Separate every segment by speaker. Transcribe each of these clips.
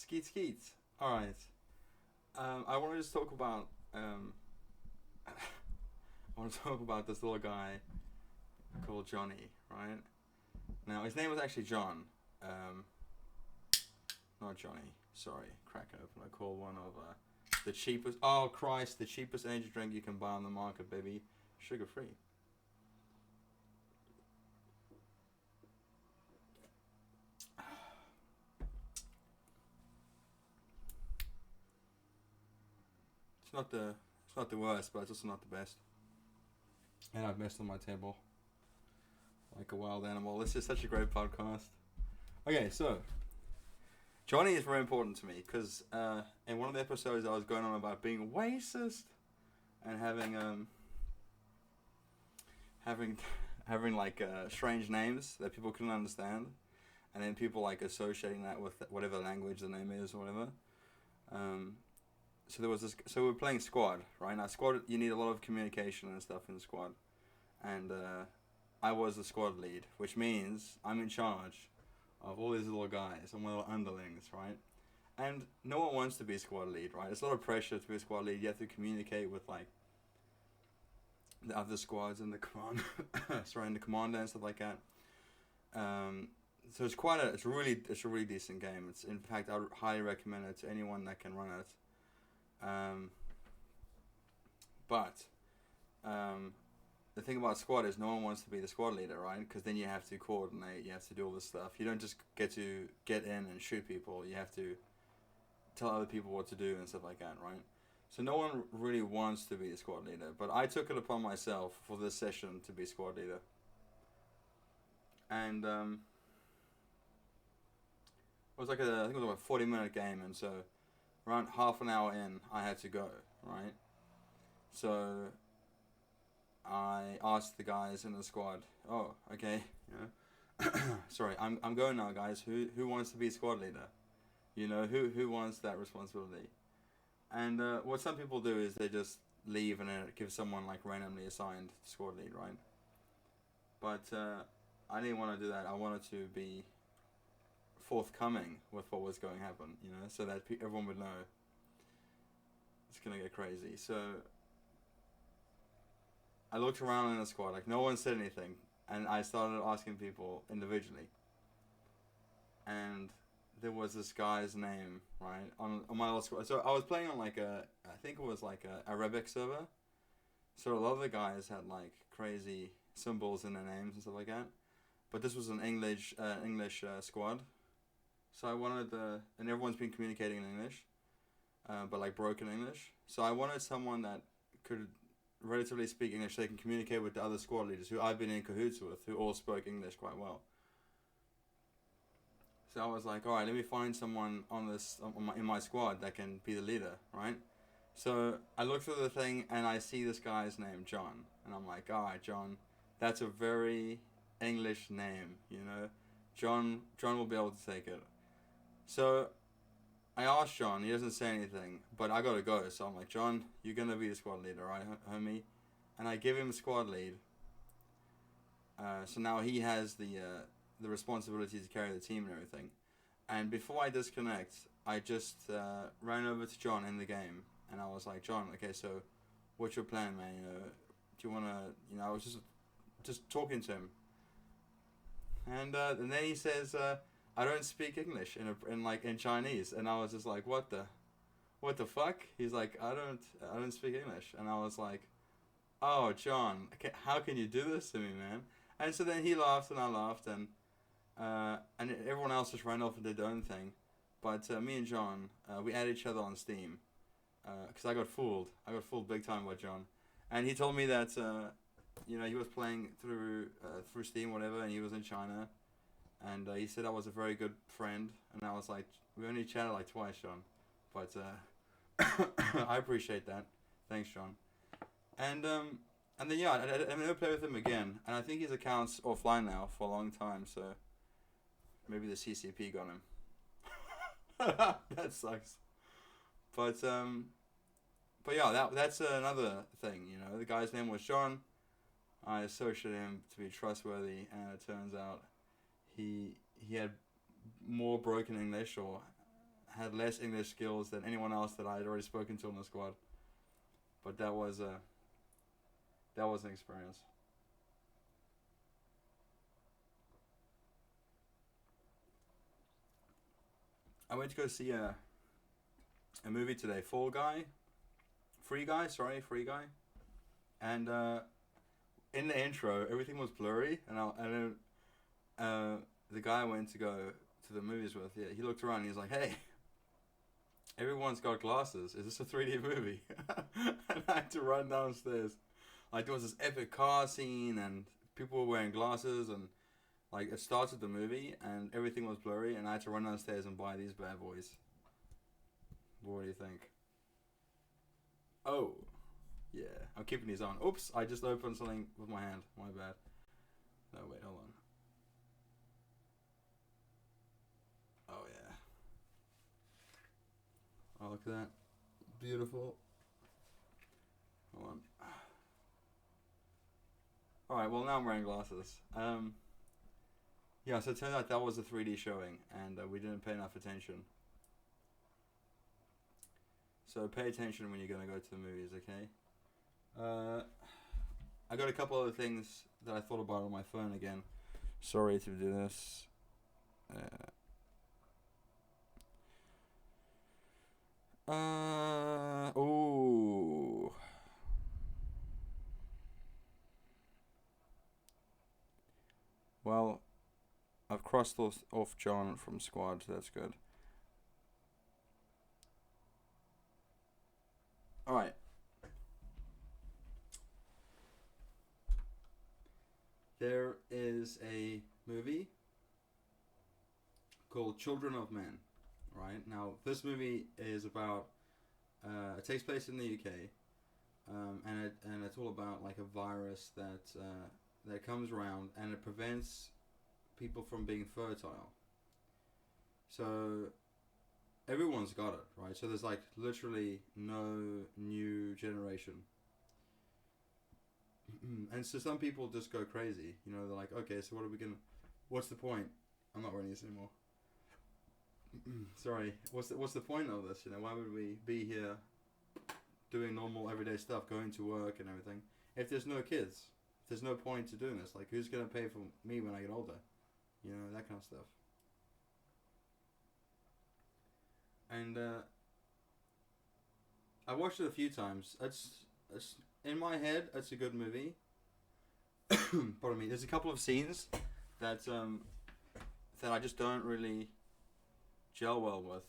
Speaker 1: Skeet skeet. All right. I want to just talk about. I want to talk about this little guy called Johnny, right? Now his name was actually John. Not Johnny. Sorry, crack open. I called one of the cheapest. Oh Christ, the cheapest energy drink you can buy on the market, baby. Sugar free. It's not the worst, but it's also not the best. And I've messed on my table like a wild animal. This is such a great podcast. Okay, so Johnny is very important to me because in one of the episodes I was going on about being racist and having like strange names that people couldn't understand, and then people like associating that with whatever language the name is or whatever. So there was this. So we were playing squad, right? Now squad, you need a lot of communication and stuff in the squad, and I was the squad lead, which means I'm in charge of all these little guys and little underlings, right? And no one wants to be squad lead, right? It's a lot of pressure to be a squad lead. You have to communicate with like the other squads and the command, and the commander and stuff like that. So it's a really decent game. It's in fact I would highly recommend it to anyone that can run it. But the thing about squad is no one wants to be the squad leader, right? Because then you have to coordinate, you have to do all this stuff. You don't just get to get in and shoot people. You have to tell other people what to do and stuff like that, right? So no one really wants to be the squad leader. But I took it upon myself for this session to be squad leader. And it was like I think it was like a 40-minute game, and so around half an hour in, I had to go, right? So I asked the guys in the squad, oh, okay, sorry, I'm going now, guys. Who wants to be squad leader? Who wants that responsibility? And what some people do is they just leave and then give someone like randomly assigned squad lead, right? But I didn't want to do that. I wanted to be forthcoming with what was going to happen, so that everyone would know it's going to get crazy. So I looked around in the squad, like no one said anything, and I started asking people individually. And there was this guy's name, right, on my little squad. So I was playing on like I think it was like a Arabic server. So a lot of the guys had like crazy symbols in their names and stuff like that. But this was an English squad. So I wanted and everyone's been communicating in English, but like broken English. So I wanted someone that could relatively speak English so they can communicate with the other squad leaders who I've been in cahoots with, who all spoke English quite well. So I was like, all right, let me find someone in my squad that can be the leader, right? So I look through the thing and I see this guy's name, John, and I'm like, all right, John, that's a very English name, John will be able to take it. So I asked John, he doesn't say anything, but I gotta go. So I'm like, John, you're gonna be the squad leader, right, homie? And I give him squad lead. So now he has the responsibility to carry the team and everything. And before I disconnect, I just ran over to John in the game, and I was like, John, okay, so what's your plan, man? Do you wanna, I was just talking to him, and then he says, I don't speak English in Chinese, and I was just like, what the fuck? He's like, I don't speak English, and I was like, oh, John, how can you do this to me, man? And so then he laughed and I laughed, and everyone else just ran off and did their own thing, but me and John, we added each other on Steam, because I got fooled big time by John, and he told me that he was playing through Steam, whatever, and he was in China. And he said I was a very good friend, and I was like, we only chatted like twice, John, but I appreciate that. Thanks, John. And then I never play with him again, and I think his account's offline now for a long time, so maybe the CCP got him. That sucks. But yeah, that's another thing, the guy's name was John. I associated him to be trustworthy, and it turns out he had more broken English, or had less English skills than anyone else that I had already spoken to on the squad. But that was an experience. I went to go see a movie today, Free Guy, and in the intro everything was blurry, and then the guy I went to go to the movies with, he looked around and he's like, "Hey, everyone's got glasses. Is this a 3D movie?" And I had to run downstairs. Like, there was this epic car scene and people were wearing glasses, and like it started the movie and everything was blurry, and I had to run downstairs and buy these bad boys. What do you think? Oh, yeah. I'm keeping these on. Oops, I just opened something with my hand. My bad. No, wait, hold on. Oh, yeah. Oh, look at that. Beautiful. Hold on. Alright, well, now I'm wearing glasses. Yeah, so it turned out that was a 3D showing, and we didn't pay enough attention. So pay attention when you're going to go to the movies, okay? I got a couple other things that I thought about on my phone again. Sorry to do this. Oh. Well, I've crossed off John from squad, so that's good. Alright. There is a movie called Children of Men. Right? Now, this movie is about, it takes place in the UK, and it's all about like a virus that comes around and it prevents people from being fertile. So everyone's got it, right? So there's like literally no new generation. And so some people just go crazy, you know, they're like, okay, so what's the point? I'm not wearing this anymore. Sorry, what's the point of this, you know? Why would we be here doing normal everyday stuff, going to work and everything, if there's no kids? If there's no point to doing this. Like, who's going to pay for me when I get older? You know, that kind of stuff. And I watched it a few times. It's in my head, it's a good movie. Pardon me. There's a couple of scenes that I just don't really gel well with.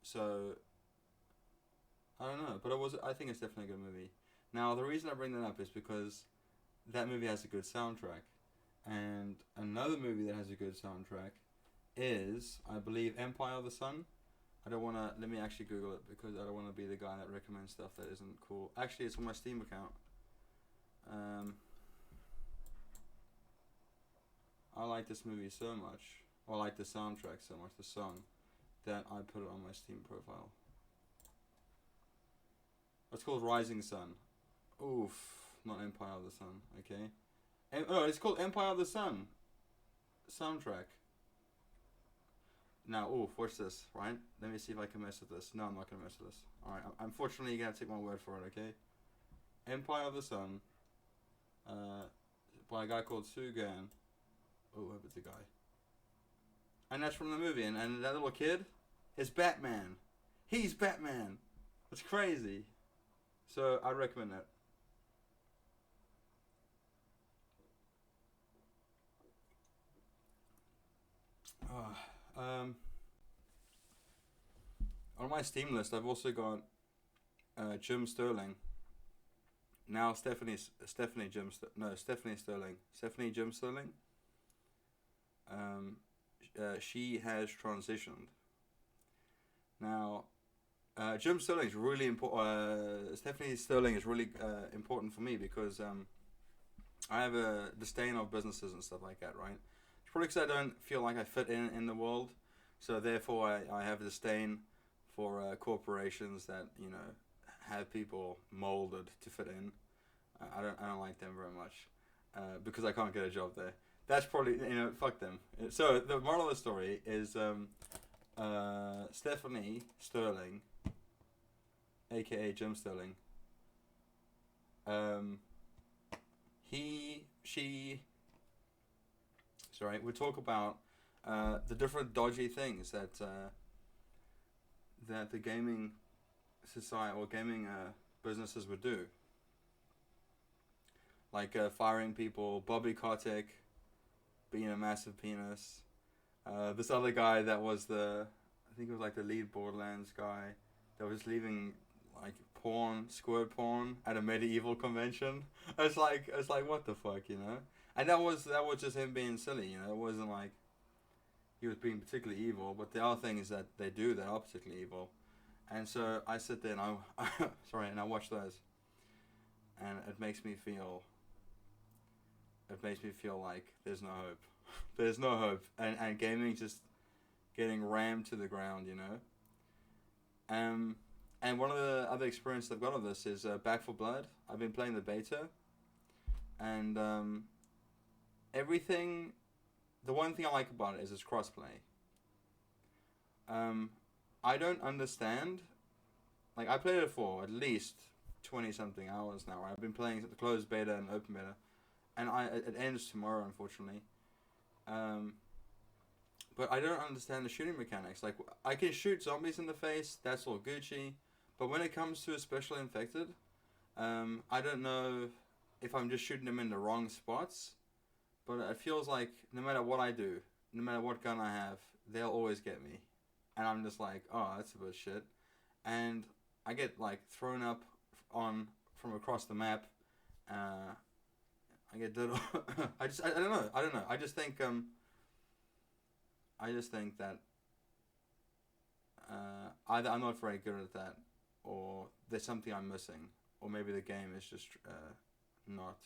Speaker 1: So I don't know, but I think it's definitely a good movie. Now, the reason I bring that up is because that movie has a good soundtrack, and another movie that has a good soundtrack is, I believe, Empire of the Sun. Let me actually Google it, because I don't want to be the guy that recommends stuff that isn't cool. Actually, it's on my Steam account. I like this movie so much, or I like the soundtrack so much, the song, that I put it on my Steam profile. It's called Rising Sun. Oof, not Empire of the Sun, okay? It's called Empire of the Sun soundtrack. Now, watch this, right? Let me see if I can mess with this. No, I'm not going to mess with this. Alright, unfortunately, you're going to have to take my word for it, okay? Empire of the Sun, by a guy called Sugan. Oh, I hope it's a guy. And that's from the movie, and that little kid is Batman. He's Batman. It's crazy. So, I'd recommend that. On my Steam list, I've also got Jim Sterling. Now Stephanie Jim Sterling. She has transitioned. Now, Jim Sterling is really important. Stephanie Sterling is really important for me because I have a disdain of businesses and stuff like that, right? It's probably because I don't feel like I fit in the world, so therefore I have a disdain for corporations that, you know, have people molded to fit in. I don't like them very much because I can't get a job there. That's probably, you know, fuck them. So the moral of the story is Stephanie Sterling, aka Jim Sterling. She. Sorry, we talk about the different dodgy things that the gaming society or gaming businesses would do, like firing people, Bobby Kotick being a massive penis. This other guy that was I think it was like the lead Borderlands guy that was leaving like squirt porn at a medieval convention. It's like what the fuck, you know? And that was just him being silly, you know. It wasn't like he was being particularly evil, but the other thing is that they do that are particularly evil. And so I sit there and I watch those, and it makes me feel like there's no hope. There's no hope, and gaming just getting rammed to the ground, you know. And one of the other experiences I've got of this is Back 4 Blood. I've been playing the beta, and everything. The one thing I like about it is it's crossplay. I don't understand. Like, I played it for at least 20-something hours now. Right? I've been playing the closed beta and open beta, and it ends tomorrow, unfortunately. But I don't understand the shooting mechanics. Like, I can shoot zombies in the face, that's all Gucci. But when it comes to a special infected, I don't know if I'm just shooting them in the wrong spots. But it feels like no matter what I do, no matter what gun I have, they'll always get me. And I'm just like, oh, that's a bit of shit. And I get like thrown up from across the map. I get did. I don't know. I just think that either I'm not very good at that, or there's something I'm missing, or maybe the game is just not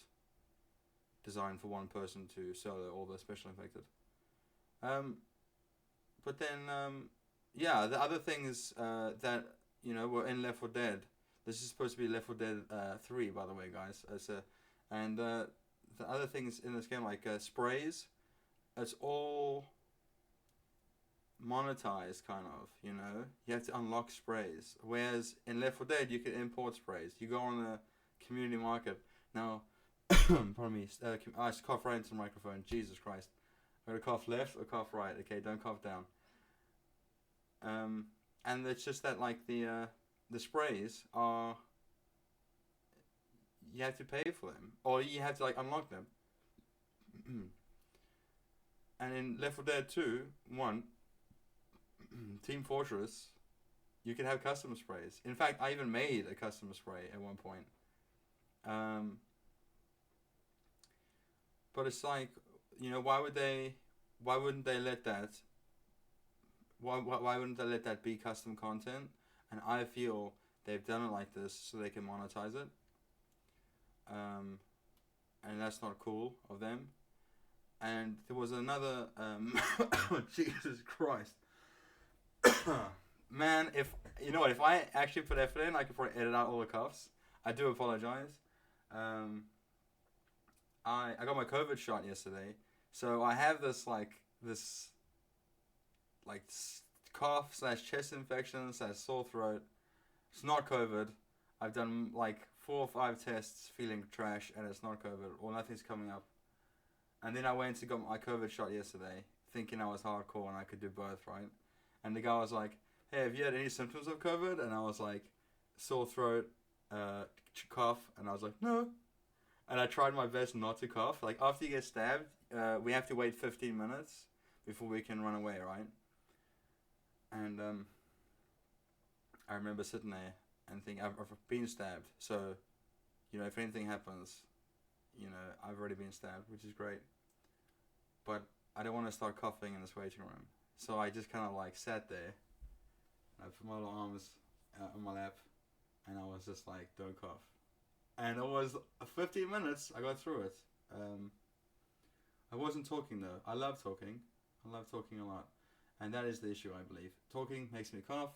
Speaker 1: designed for one person to sell all the special infected. But then, yeah, the other things that, you know, were in Left 4 Dead. This is supposed to be Left 4 Dead 3, by the way, guys. And the other things in this game, like sprays, it's all monetized, kind of, you know. You have to unlock sprays. Whereas in Left 4 Dead, you can import sprays. You go on the community market. Now, pardon me, I just cough right into the microphone. Jesus Christ. I'm going to cough left or cough right. Okay, don't cough down. And it's just that, like, the sprays are, you have to pay for them, or you have to like unlock them. And in Left 4 Dead 2, 1, Team Fortress, you can have custom sprays. In fact, I even made a custom spray at one point. But it's like, you know, why wouldn't they let that? Why wouldn't they let that be custom content? And I feel they've done it like this so they can monetize it. And that's not cool of them. And there was another, Jesus Christ. Man, if I actually put effort in, I could probably edit out all the coughs. I do apologize. I got my COVID shot yesterday, so I have this cough / chest infection / sore throat. It's not COVID. I've done like 4 or 5 tests feeling trash, and it's not COVID, or nothing's coming up. And then I went to get my COVID shot yesterday, thinking I was hardcore and I could do both, right? And the guy was like, hey, have you had any symptoms of COVID? And I was like, sore throat, cough, and I was like, no. And I tried my best not to cough. Like, after you get stabbed, we have to wait 15 minutes before we can run away, right? And I remember sitting there and thinking, I've been stabbed, so, you know, if anything happens, you know, I've already been stabbed, which is great. But I don't want to start coughing in this waiting room. So I just kind of like sat there, and I put my little arms on my lap, and I was just like, don't cough. And it was 15 minutes, I got through it. I wasn't talking though. I love talking. I love talking a lot. And that is the issue, I believe. Talking makes me cough.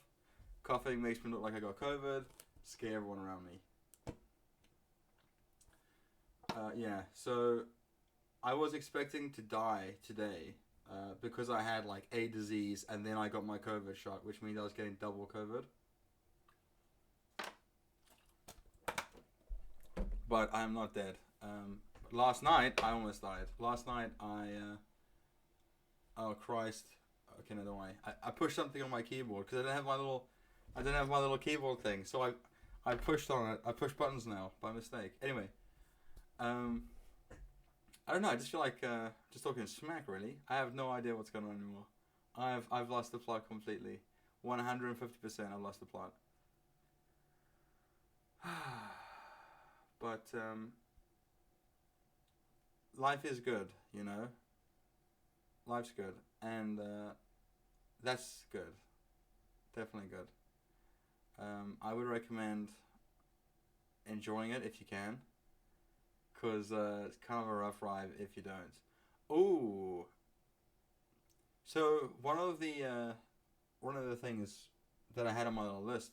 Speaker 1: Coughing makes me look like I got COVID. Scare everyone around me. Yeah, so I was expecting to die today because I had like a disease and then I got my COVID shot, which means I was getting double COVID. But I'm not dead. Last night I almost died. Last night oh Christ. Okay, no, don't worry. I pushed something on my keyboard because I didn't have my little keyboard thing. So I pushed on it. I push buttons now by mistake. Anyway, I don't know. I just feel like just talking smack. Really, I have no idea what's going on anymore. I've lost the plot completely. 150%. I've lost the plot. But life is good, you know. Life's good, and that's good. Definitely good. I would recommend enjoying it if you can, because it's kind of a rough ride if you don't. Ooh. So one of the things that I had on my little list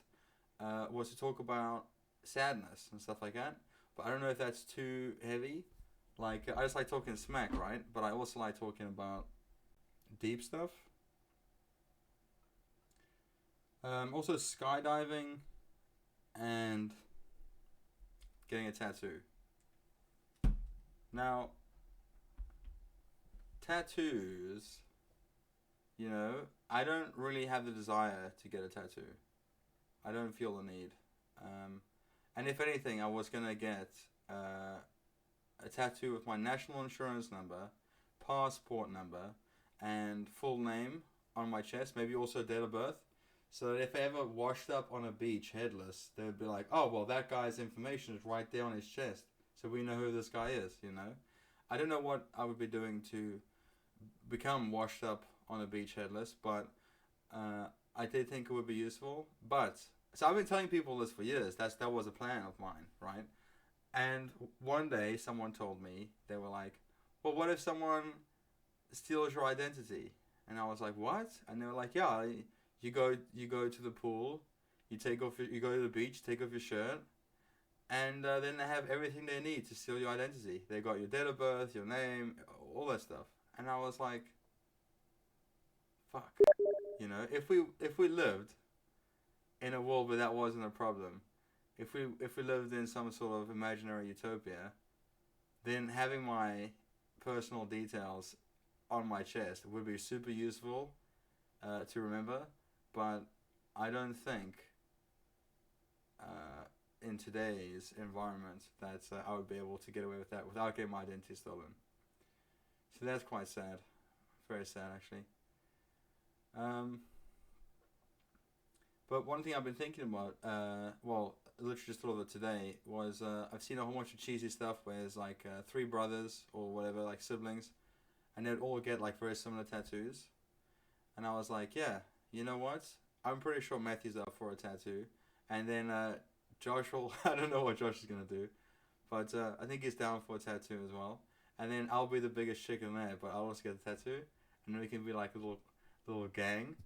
Speaker 1: was to talk about sadness and stuff like that. But I don't know if that's too heavy. Like, I just like talking smack, right? But I also like talking about deep stuff. Also skydiving and getting a tattoo. Now, tattoos, you know, I don't really have the desire to get a tattoo. I don't feel the need. And if anything, I was going to get a tattoo with my national insurance number, passport number, and full name on my chest, maybe also date of birth, so that if I ever washed up on a beach headless, they would be like, oh, well, that guy's information is right there on his chest, so we know who this guy is, you know? I don't know what I would be doing to become washed up on a beach headless, but I did think it would be useful. But so I've been telling people this for years. That was a plan of mine, right? And one day someone told me, they were like, well, what if someone steals your identity? And I was like, what? And they were like, yeah, you go to the pool, you go to the beach, take off your shirt, and then they have everything they need to steal your identity. They got your date of birth, your name, all that stuff. And I was like, fuck. You know, if we lived in a world where that wasn't a problem, if we lived in some sort of imaginary utopia, then having my personal details on my chest would be super useful to remember. But I don't think in today's environment that I would be able to get away with that without getting my identity stolen. So that's quite sad. Very sad, actually. But one thing I've been thinking about, well, I literally just thought of it today, was I've seen a whole bunch of cheesy stuff where there's like 3 brothers or whatever, like siblings, and they'd all get like very similar tattoos. And I was like, yeah, you know what? I'm pretty sure Matthew's up for a tattoo. And then Josh will, I don't know what Josh is going to do, but I think he's down for a tattoo as well. And then I'll be the biggest chicken there, but I'll also get a tattoo. And then we can be like a little gang.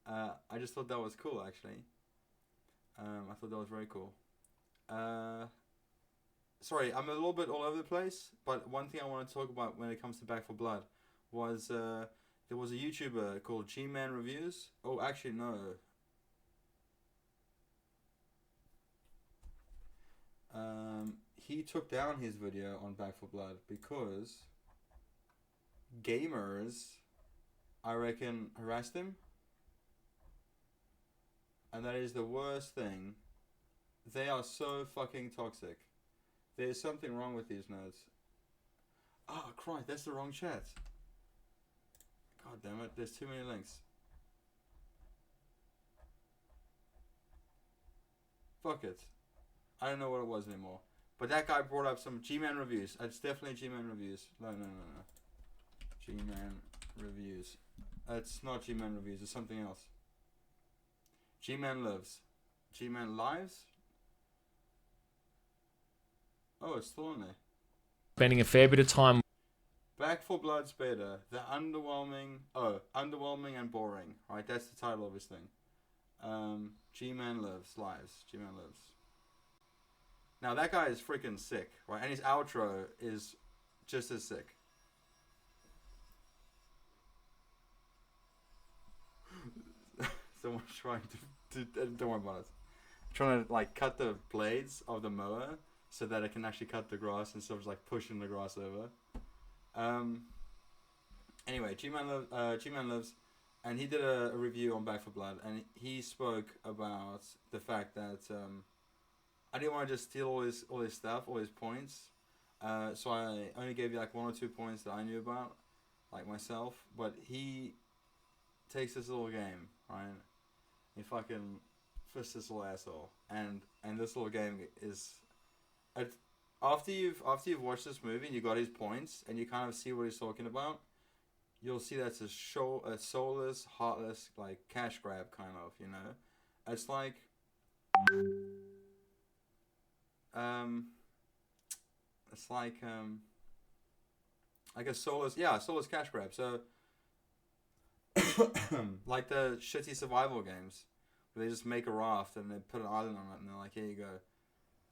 Speaker 1: I just thought that was cool, actually. I thought that was very cool. Sorry, I'm a little bit all over the place, but one thing I want to talk about when it comes to Back for Blood was there was a YouTuber called G-Man Reviews. Oh, actually, no. He took down his video on Back for Blood because gamers, I reckon, harassed him. And that is the worst thing. They are so fucking toxic. There's something wrong with these nerds. Oh, Christ, that's the wrong chat. God damn it, there's too many links. Fuck it. I don't know what it was anymore. But that guy brought up some G-Man Reviews. It's definitely G-Man Reviews. No. G-Man Reviews. It's not G-Man Reviews, it's something else. G-Man Lives. G-Man Lives? Oh, it's still on there.
Speaker 2: Spending a fair bit of time.
Speaker 1: Back for Blood's better. The underwhelming and boring. Right, that's the title of his thing. G-Man Lives. G-Man Lives. Now that guy is freaking sick, right? And his outro is just as sick. someone's trying to don't worry about it. Trying to like cut the blades of the mower so that it can actually cut the grass instead of just like pushing the grass over. Anyway, G-Man lives, and he did a review on Back for Blood, and he spoke about the fact that I didn't want to just steal all his stuff, all his points. So I only gave you like 1 or 2 points that I knew about, like myself. But he takes this little game, right? He fucking fists this little asshole, and this little game is, after you've watched this movie and you got his points and you kind of see what he's talking about, you'll see that's a soulless, heartless, like cash grab kind of, you know. It's like like a soulless cash grab. So like the shitty survival games where they just make a raft and they put an island on it and they're like, here you go,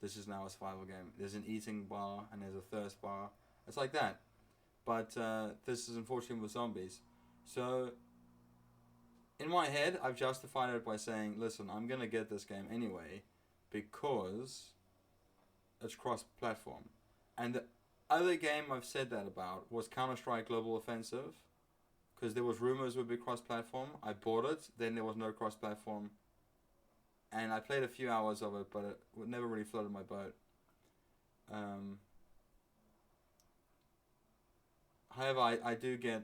Speaker 1: this is now a survival game. There's an eating bar and there's a thirst bar. It's like that, but this is unfortunately with zombies. So in my head, I've justified it by saying, listen, I'm gonna get this game anyway because it's cross-platform. And the other game I've said that about was Counter-Strike Global Offensive, because there was rumors it would be cross-platform. I bought it, then there was no cross-platform, and I played a few hours of it, but it never really floated my boat. However, I do get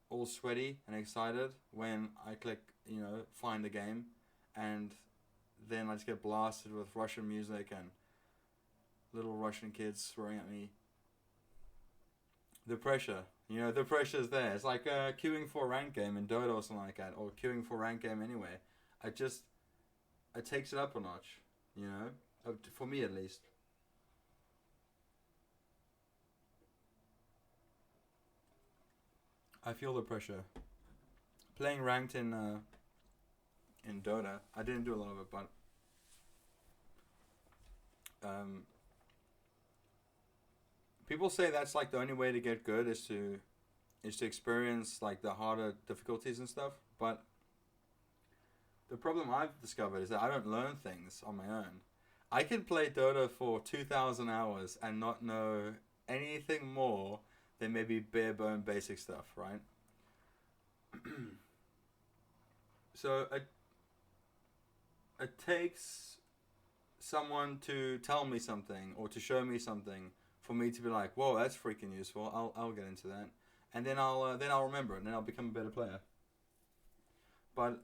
Speaker 1: all sweaty and excited when I click, find the game, and then I just get blasted with Russian music and little Russian kids swearing at me. The pressure, the pressure is there. It's like queuing for a rank game in Dota or something like that, or queuing for a rank game anyway. It takes it up a notch, for me at least. I feel the pressure. Playing ranked in Dota, I didn't do a lot of it, but people say that's like the only way to get good is to experience like the harder difficulties and stuff. But the problem I've discovered is that I don't learn things on my own. I can play Dota for 2,000 hours and not know anything more than maybe bare bone basic stuff, right? So it takes someone to tell me something or to show me something for me to be like, whoa, that's freaking useful. I'll get into that, and then I'll remember it, and then I'll become a better player. But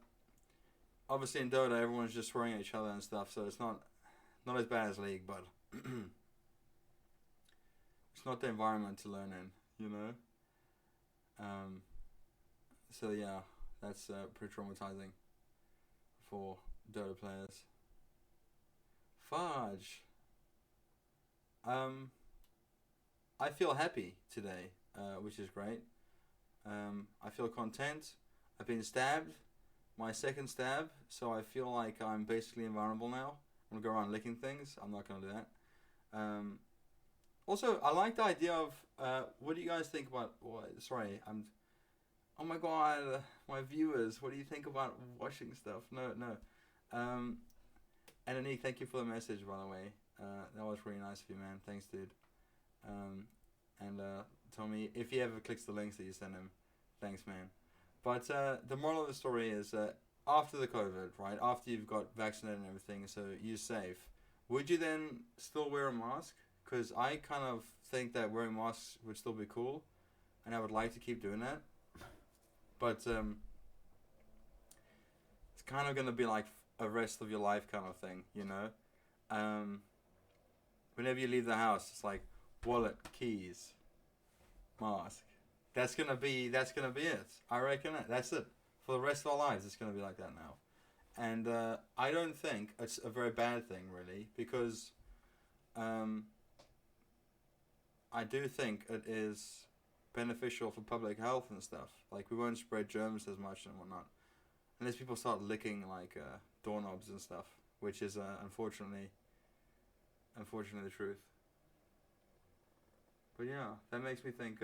Speaker 1: obviously in Dota, everyone's just swearing at each other and stuff, so it's not as bad as League, but it's not the environment to learn in, So yeah, that's pretty traumatizing for Dota players. Fudge. I feel happy today, which is great. I feel content. I've been stabbed, my second stab, so I feel like I'm basically invulnerable now. I'm gonna go around licking things. I'm not gonna do that. Also, I like the idea of what do you guys think about? Oh my god, my viewers, what do you think about washing stuff? No. And Anik, thank you for the message, by the way. That was really nice of you, man. Thanks, dude. And Tommy, if he ever clicks the links that you send him, thanks, man. But the moral of the story is after the COVID, right? After you've got vaccinated and everything, so you're safe. Would you then still wear a mask? Because I kind of think that wearing masks would still be cool, and I would like to keep doing that. But it's kind of gonna be like a rest of your life kind of thing, Whenever you leave the house, it's like wallet, keys, mask. That's gonna be it. I reckon that's it for the rest of our lives. It's gonna be like that now, and I don't think it's a very bad thing really, because I do think it is beneficial for public health and stuff. Like we won't spread germs as much and whatnot, unless people start licking like doorknobs and stuff, which is unfortunately the truth. But yeah, that makes me think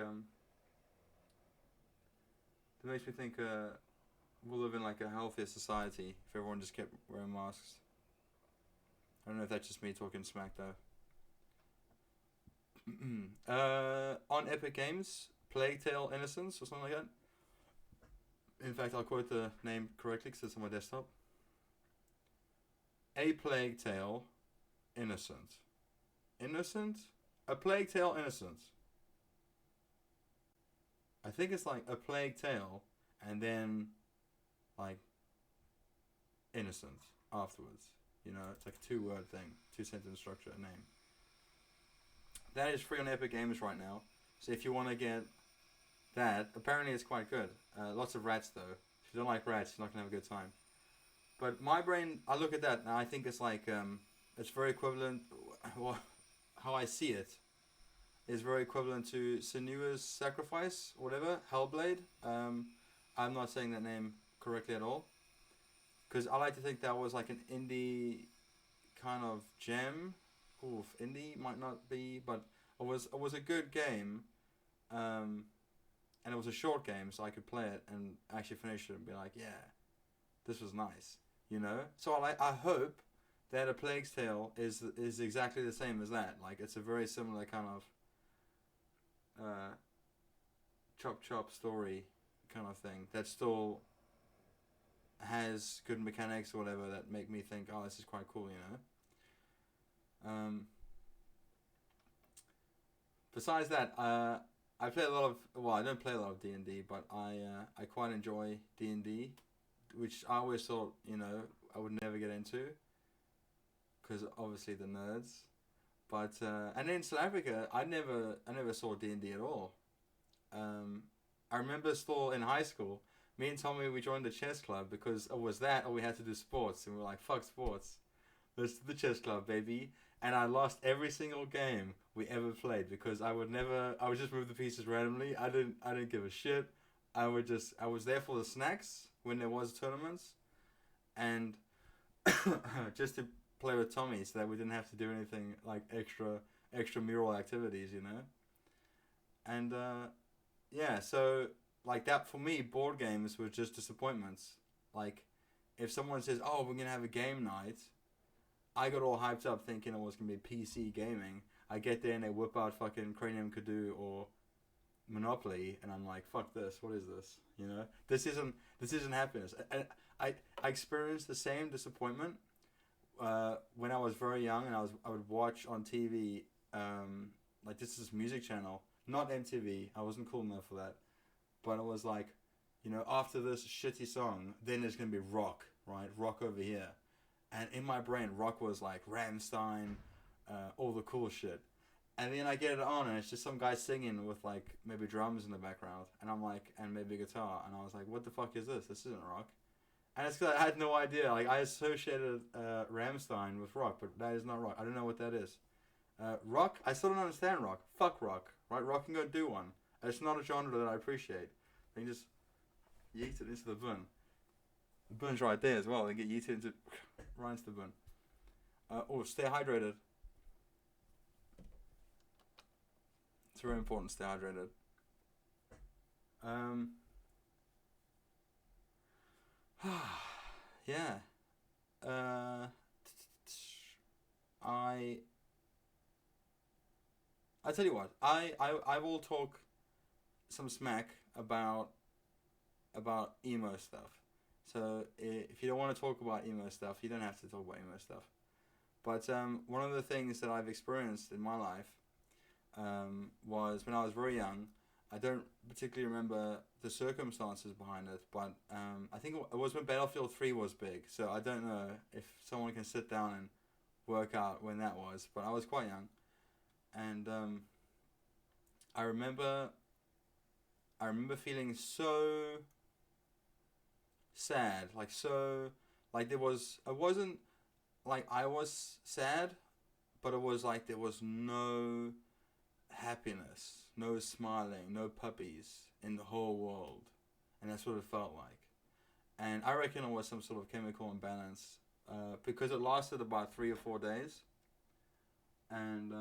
Speaker 1: we'll live in like a healthier society if everyone just kept wearing masks. I don't know if that's just me talking smack though. On Epic Games, Plague Tale Innocence or something like that. In fact, I'll quote the name correctly because it's on my desktop. A Plague Tale Innocent. Innocent? A Plague Tale Innocent. I think it's like a Plague Tale and then like innocent afterwards. You know, it's like a 2-word thing, 2-sentence structure, a name. That is free on Epic Games right now. So if you want to get that, apparently it's quite good. Lots of rats though. If you don't like rats, you're not going to have a good time. But my brain, I look at that and I think it's like, it's very equivalent, well, how I see it is very equivalent to Senua's Sacrifice, or whatever, Hellblade. I'm not saying that name correctly at all. Because I like to think that was like an indie kind of gem. Oof, indie might not be, but it was a good game. And it was a short game, so I could play it and actually finish it and be like, yeah, this was nice, you know. So I hope that A Plague's Tale is exactly the same as that. Like it's a very similar kind of chop story kind of thing that still has good mechanics or whatever that make me think, oh, this is quite cool, you know. Besides that, I play a lot of, well, I don't play a lot of D&D, but I quite enjoy D&D, which I always thought, you know, I would never get into, because obviously the nerds. But and in South Africa, I never saw D&D at all. I remember still in high school, me and Tommy, we joined the chess club because it was that or we had to do sports, and we were like, fuck sports, let's do the chess club, baby. And I lost every single game we ever played because I would just move the pieces randomly. I didn't give a shit. I was there for the snacks when there was tournaments, and just to play with Tommy so that we didn't have to do anything like extramural activities, you know. And yeah, so like that for me, board games were just disappointments. Like if someone says, "Oh, we're gonna have a game night," I got all hyped up thinking it was gonna be PC gaming. I get there and they whip out fucking Cranium Cadu or Monopoly, and I'm like, "Fuck this! What is this?" You know, this isn't happiness. I experienced the same disappointment when I was very young, and I would watch on TV like this is music channel, not MTV. I wasn't cool enough for that, but it was like, you know, after this shitty song, then there's gonna be rock, right? Rock over here. And in my brain, rock was like Rammstein, all the cool shit. And then I get it on, and it's just some guy singing with like maybe drums in the background, and I'm like, and maybe a guitar, and I was like, what the fuck is this? This isn't rock. And it's because I had no idea. Like I associated Rammstein with rock, but that is not rock. I don't know what that is. Rock? I still don't understand rock. Fuck rock, right? Rock can go do one. It's not a genre that I appreciate. They can just yeet it into the bin. The bin's right there as well. They get yeeted into right into the bin. Stay hydrated. It's very important. Stay hydrated. Yeah. I tell you what. I will talk some smack about emo stuff. So if you don't want to talk about emo stuff, you don't have to talk about emo stuff. But one of the things that I've experienced in my life was when I was very young. I don't particularly remember the circumstances behind it, but I think it was when Battlefield 3 was big. So I don't know if someone can sit down and work out when that was, but I was quite young. And I remember feeling so sad, like there was, it wasn't like I was sad, but it was like there was no happiness, no smiling, no puppies in the whole world, and that's what it felt like. And I reckon it was some sort of chemical imbalance because it lasted about 3 or 4 days, and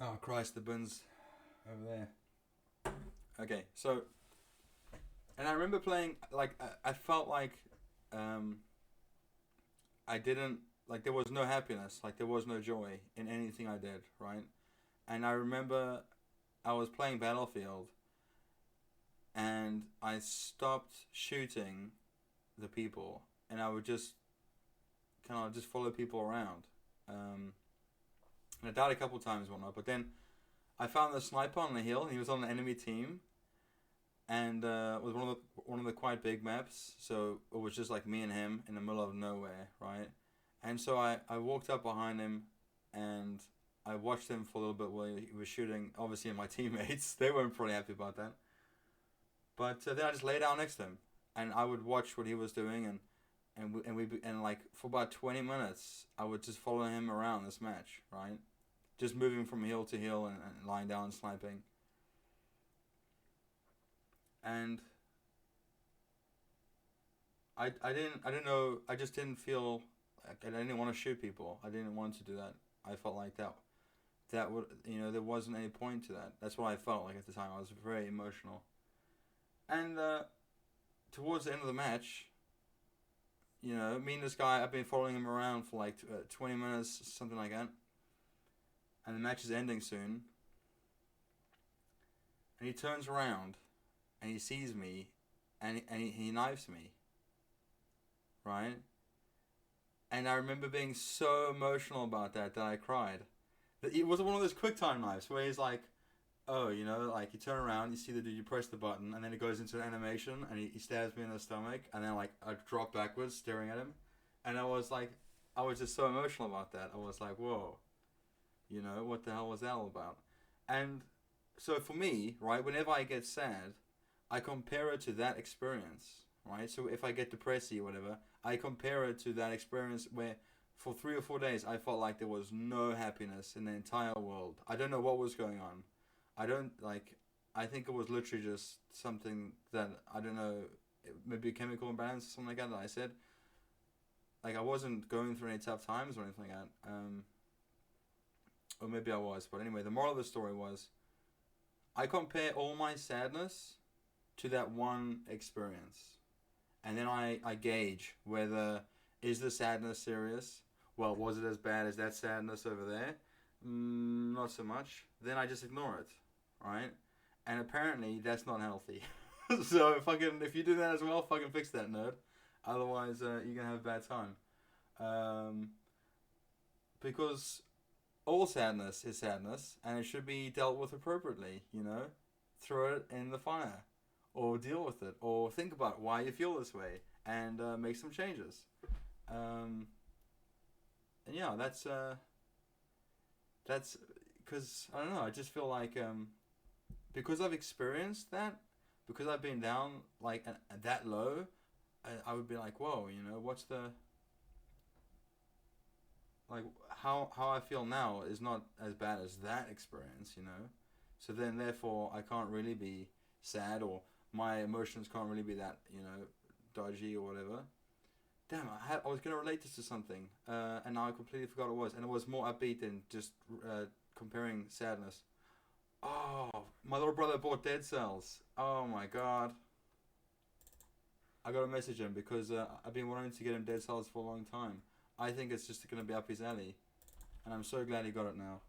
Speaker 1: oh Christ, the bin's over there. Okay, so, and I remember playing, like, I felt like, um, I didn't, like, there was no happiness, like, there was no joy in anything I did, right? And I remember I was playing Battlefield, and I stopped shooting the people, and I would just kind of just follow people around. And I died a couple times, whatnot, but then I found the sniper on the hill, and he was on the enemy team, and it was one of the quite big maps, so it was just like me and him in the middle of nowhere, right? And so I walked up behind him, and I watched him for a little bit while he was shooting. Obviously, my teammates, they weren't probably happy about that. But then I just lay down next to him, and I would watch what he was doing, and like for about 20 minutes, I would just follow him around this match, right? Just moving from hill to hill and lying down and sniping. And I didn't know, I just didn't feel like I didn't want to shoot people. I didn't want to do that. I felt like that would, there wasn't any point to that. That's what I felt like at the time. I was very emotional. And towards the end of the match, me and this guy, I've been following him around for like 20 minutes, something like that. And the match is ending soon. And he turns around and he sees me and he knifes me. Right? And I remember being so emotional about that I cried. It was one of those quick time knives where he's like, oh, like you turn around, you see the dude, you press the button, and then it goes into an animation, and he stabs me in the stomach, and then like I drop backwards staring at him. And I was just so emotional about that. I was like, whoa, what the hell was that all about? And so for me, right, whenever I get sad, I compare it to that experience, right? So if I get depressed or whatever, I compare it to that experience where for 3 or 4 days I felt like there was no happiness in the entire world. I don't know what was going on. I think it was literally just something that, I don't know, maybe a chemical imbalance or something like that I said. Like, I wasn't going through any tough times or anything like that. Or maybe I was. But anyway, the moral of the story was, I compare all my sadness to that one experience. And then I gauge whether, is the sadness serious? Well, was it as bad as that sadness over there? Not so much. Then I just ignore it, right? And apparently that's not healthy. So if you do that as well, fucking fix that, nerd. Otherwise, you're gonna have a bad time. Because all sadness is sadness, and it should be dealt with appropriately. Throw it in the fire, or deal with it, or think about why you feel this way, and make some changes. And yeah, that's because I don't know. I just feel like because I've experienced that, because I've been down like that low, I would be like, whoa, what's the like how I feel now is not as bad as that experience, So then therefore I can't really be sad, or my emotions can't really be that dodgy or whatever. Damn, I was gonna relate this to something, and now I completely forgot what it was, and it was more upbeat than just comparing sadness. Oh, my little brother bought Dead Cells. Oh my god. I gotta message him because I've been wanting to get him Dead Cells for a long time. I think it's just gonna be up his alley, and I'm so glad he got it now.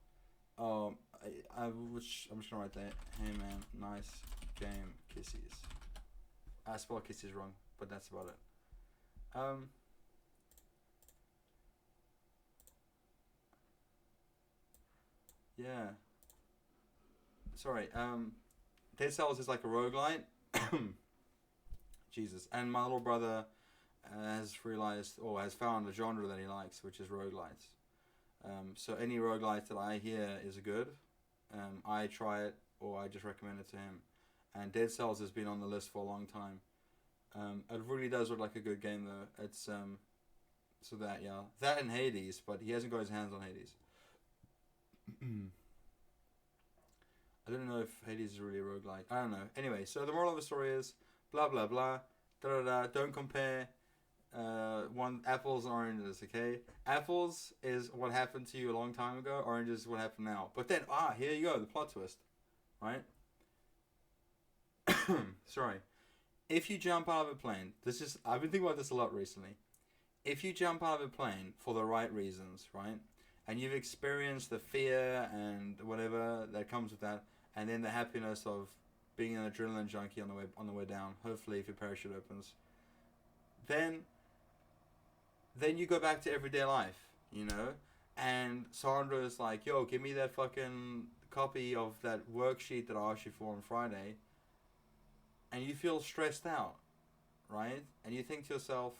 Speaker 1: I'm just gonna write that. Hey man, nice game, kisses. I spelled kisses wrong, but that's about it. Yeah. Sorry. Dead Cells is like a roguelite. Jesus. And my little brother has realized, or has found a genre that he likes, which is roguelites. So any roguelite that I hear is good, I try it, or I just recommend it to him. And Dead Cells has been on the list for a long time. It really does look like a good game though. It's so that and Hades, but he hasn't got his hands on Hades. I don't know if Hades is really a roguelike. I don't know. Anyway, so the moral of the story is blah blah blah. Da da da. Don't compare one apples and oranges, okay? Apples is what happened to you a long time ago, oranges is what happened now. But then here you go, the plot twist. Right? sorry. If you jump out of a plane, I've been thinking about this a lot recently. If you jump out of a plane for the right reasons, right? And you've experienced the fear and whatever that comes with that, and then the happiness of being an adrenaline junkie on the way down, hopefully if your parachute opens, then you go back to everyday life, you know? And Sandra's like, yo, give me that fucking copy of that worksheet that I asked you for on Friday. And you feel stressed out, right? And you think to yourself,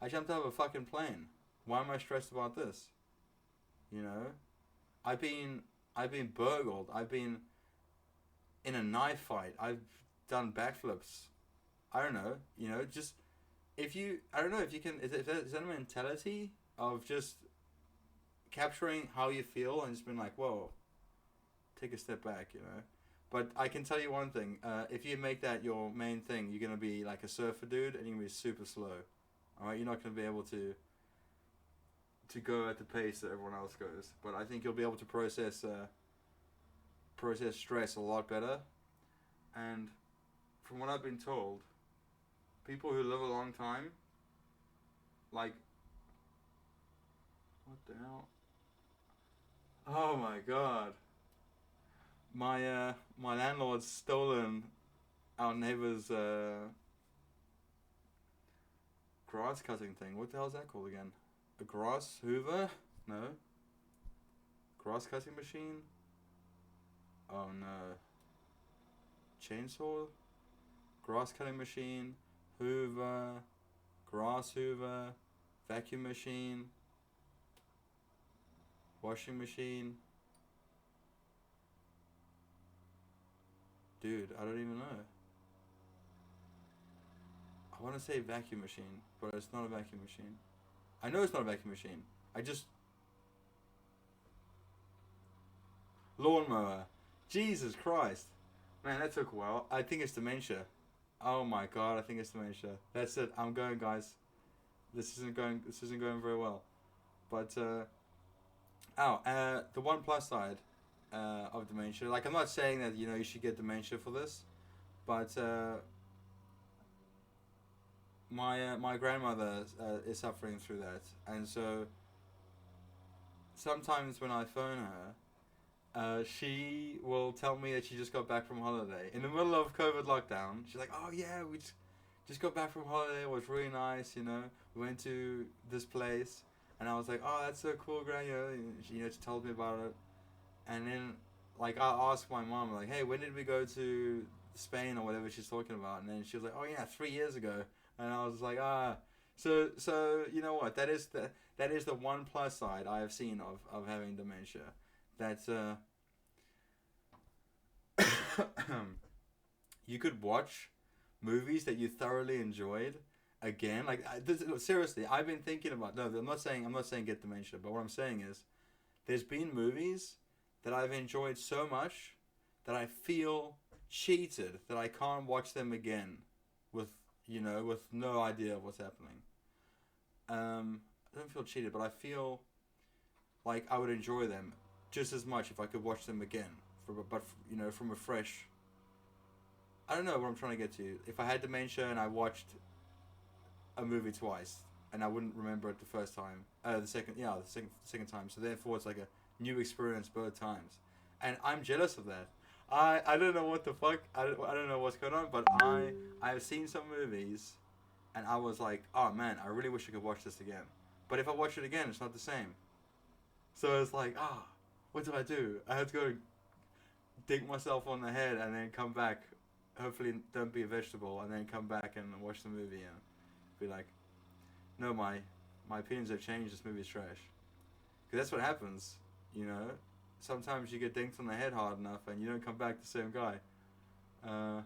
Speaker 1: I jumped out of a fucking plane. Why am I stressed about this? You know? I've been burgled. I've been in a knife fight. I've done backflips. I don't know, you know, just I don't know if you can, is that a mentality of just capturing how you feel and just being like, whoa, take a step back, you know? But I can tell you one thing, if you make that your main thing, you're going to be like a surfer dude and you're going to be super slow. Alright, you're not going to be able to go at the pace that everyone else goes. But I think you'll be able to process stress a lot better. And from what I've been told, people who live a long time, like, what the hell? Oh my god. My landlord's stolen our neighbor's grass cutting thing. What the hell is that called again? A grass hoover? No. Grass cutting machine? Oh no. Chainsaw? Grass cutting machine? Hoover? Grass hoover? Vacuum machine? Washing machine? Dude, I don't even know. I want to say vacuum machine, but it's not a vacuum machine. I know it's not a vacuum machine. Lawnmower. Jesus Christ. Man, that took a while. I think it's dementia. Oh my god, I think it's dementia. That's it. I'm going, guys. This isn't going very well. But the one plus side of dementia. Like, I'm not saying that, you know, you should get dementia for this, but my grandmother is suffering through that, and so sometimes when I phone her, she will tell me that she just got back from holiday in the middle of COVID lockdown. She's like, "Oh yeah, we just got back from holiday. It was really nice, you know. We went to this place." And I was like, "Oh, that's so cool, Gran." She told me about it. And then, like, I asked my mom, like, "Hey, when did we go to Spain or whatever she's talking about?" And then she was like, "Oh yeah, 3 years ago." And I was like, So you know what? That is the one plus side I have seen of having dementia. That you could watch movies that you thoroughly enjoyed again. Like, seriously, I've been thinking about. No, I'm not saying get dementia, but what I'm saying is, there's been movies that I've enjoyed so much that I feel cheated that I can't watch them again with no idea of what's happening. I don't feel cheated, but I feel like I would enjoy them just as much if I could watch them again, from a fresh. I don't know what I'm trying to get to. If I had dementia and I watched a movie twice and I wouldn't remember it the first time, the second time. So therefore, it's like a new experience both times, and I'm jealous of that. I don't know what the fuck. I don't know what's going on, but I've seen some movies, and I was like, oh man, I really wish I could watch this again. But if I watch it again, it's not the same. So it's like, what do I do? I have to go dig myself on the head and then come back. Hopefully, don't be a vegetable, and then come back and watch the movie and be like, no, my opinions have changed. This movie is trash. Because that's what happens, you know. Sometimes you get dinked on the head hard enough and you don't come back the same guy. Oh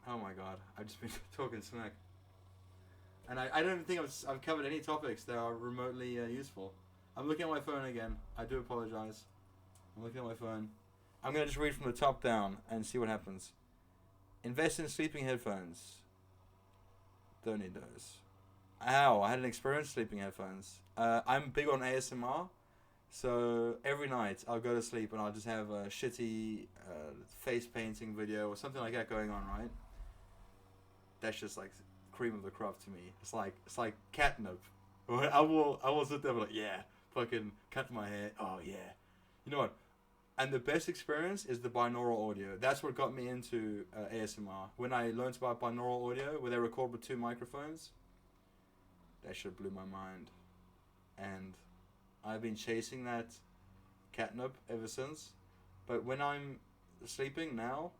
Speaker 1: my god, I've just been talking smack. And I don't think I've covered any topics that are remotely useful. I'm looking at my phone again. I do apologize. I'm looking at my phone. I'm going to just read from the top down and see what happens. Invest in sleeping headphones. Don't need those. Ow, I had an experience sleeping headphons. I'm big on ASMR. So every night I'll go to sleep and I'll just have a shitty face painting video or something like that going on, right? that's just like cream of the crop to me. It's like catnip. I will sit there and be like, yeah, fucking cut my hair. Oh yeah, you know what? And the best experience is the binaural audio. That's what got me into ASMR. When I learned about binaural audio, where they record with 2 microphones, that shit blew my mind. And I've been chasing that catnip ever since. But when I'm sleeping now,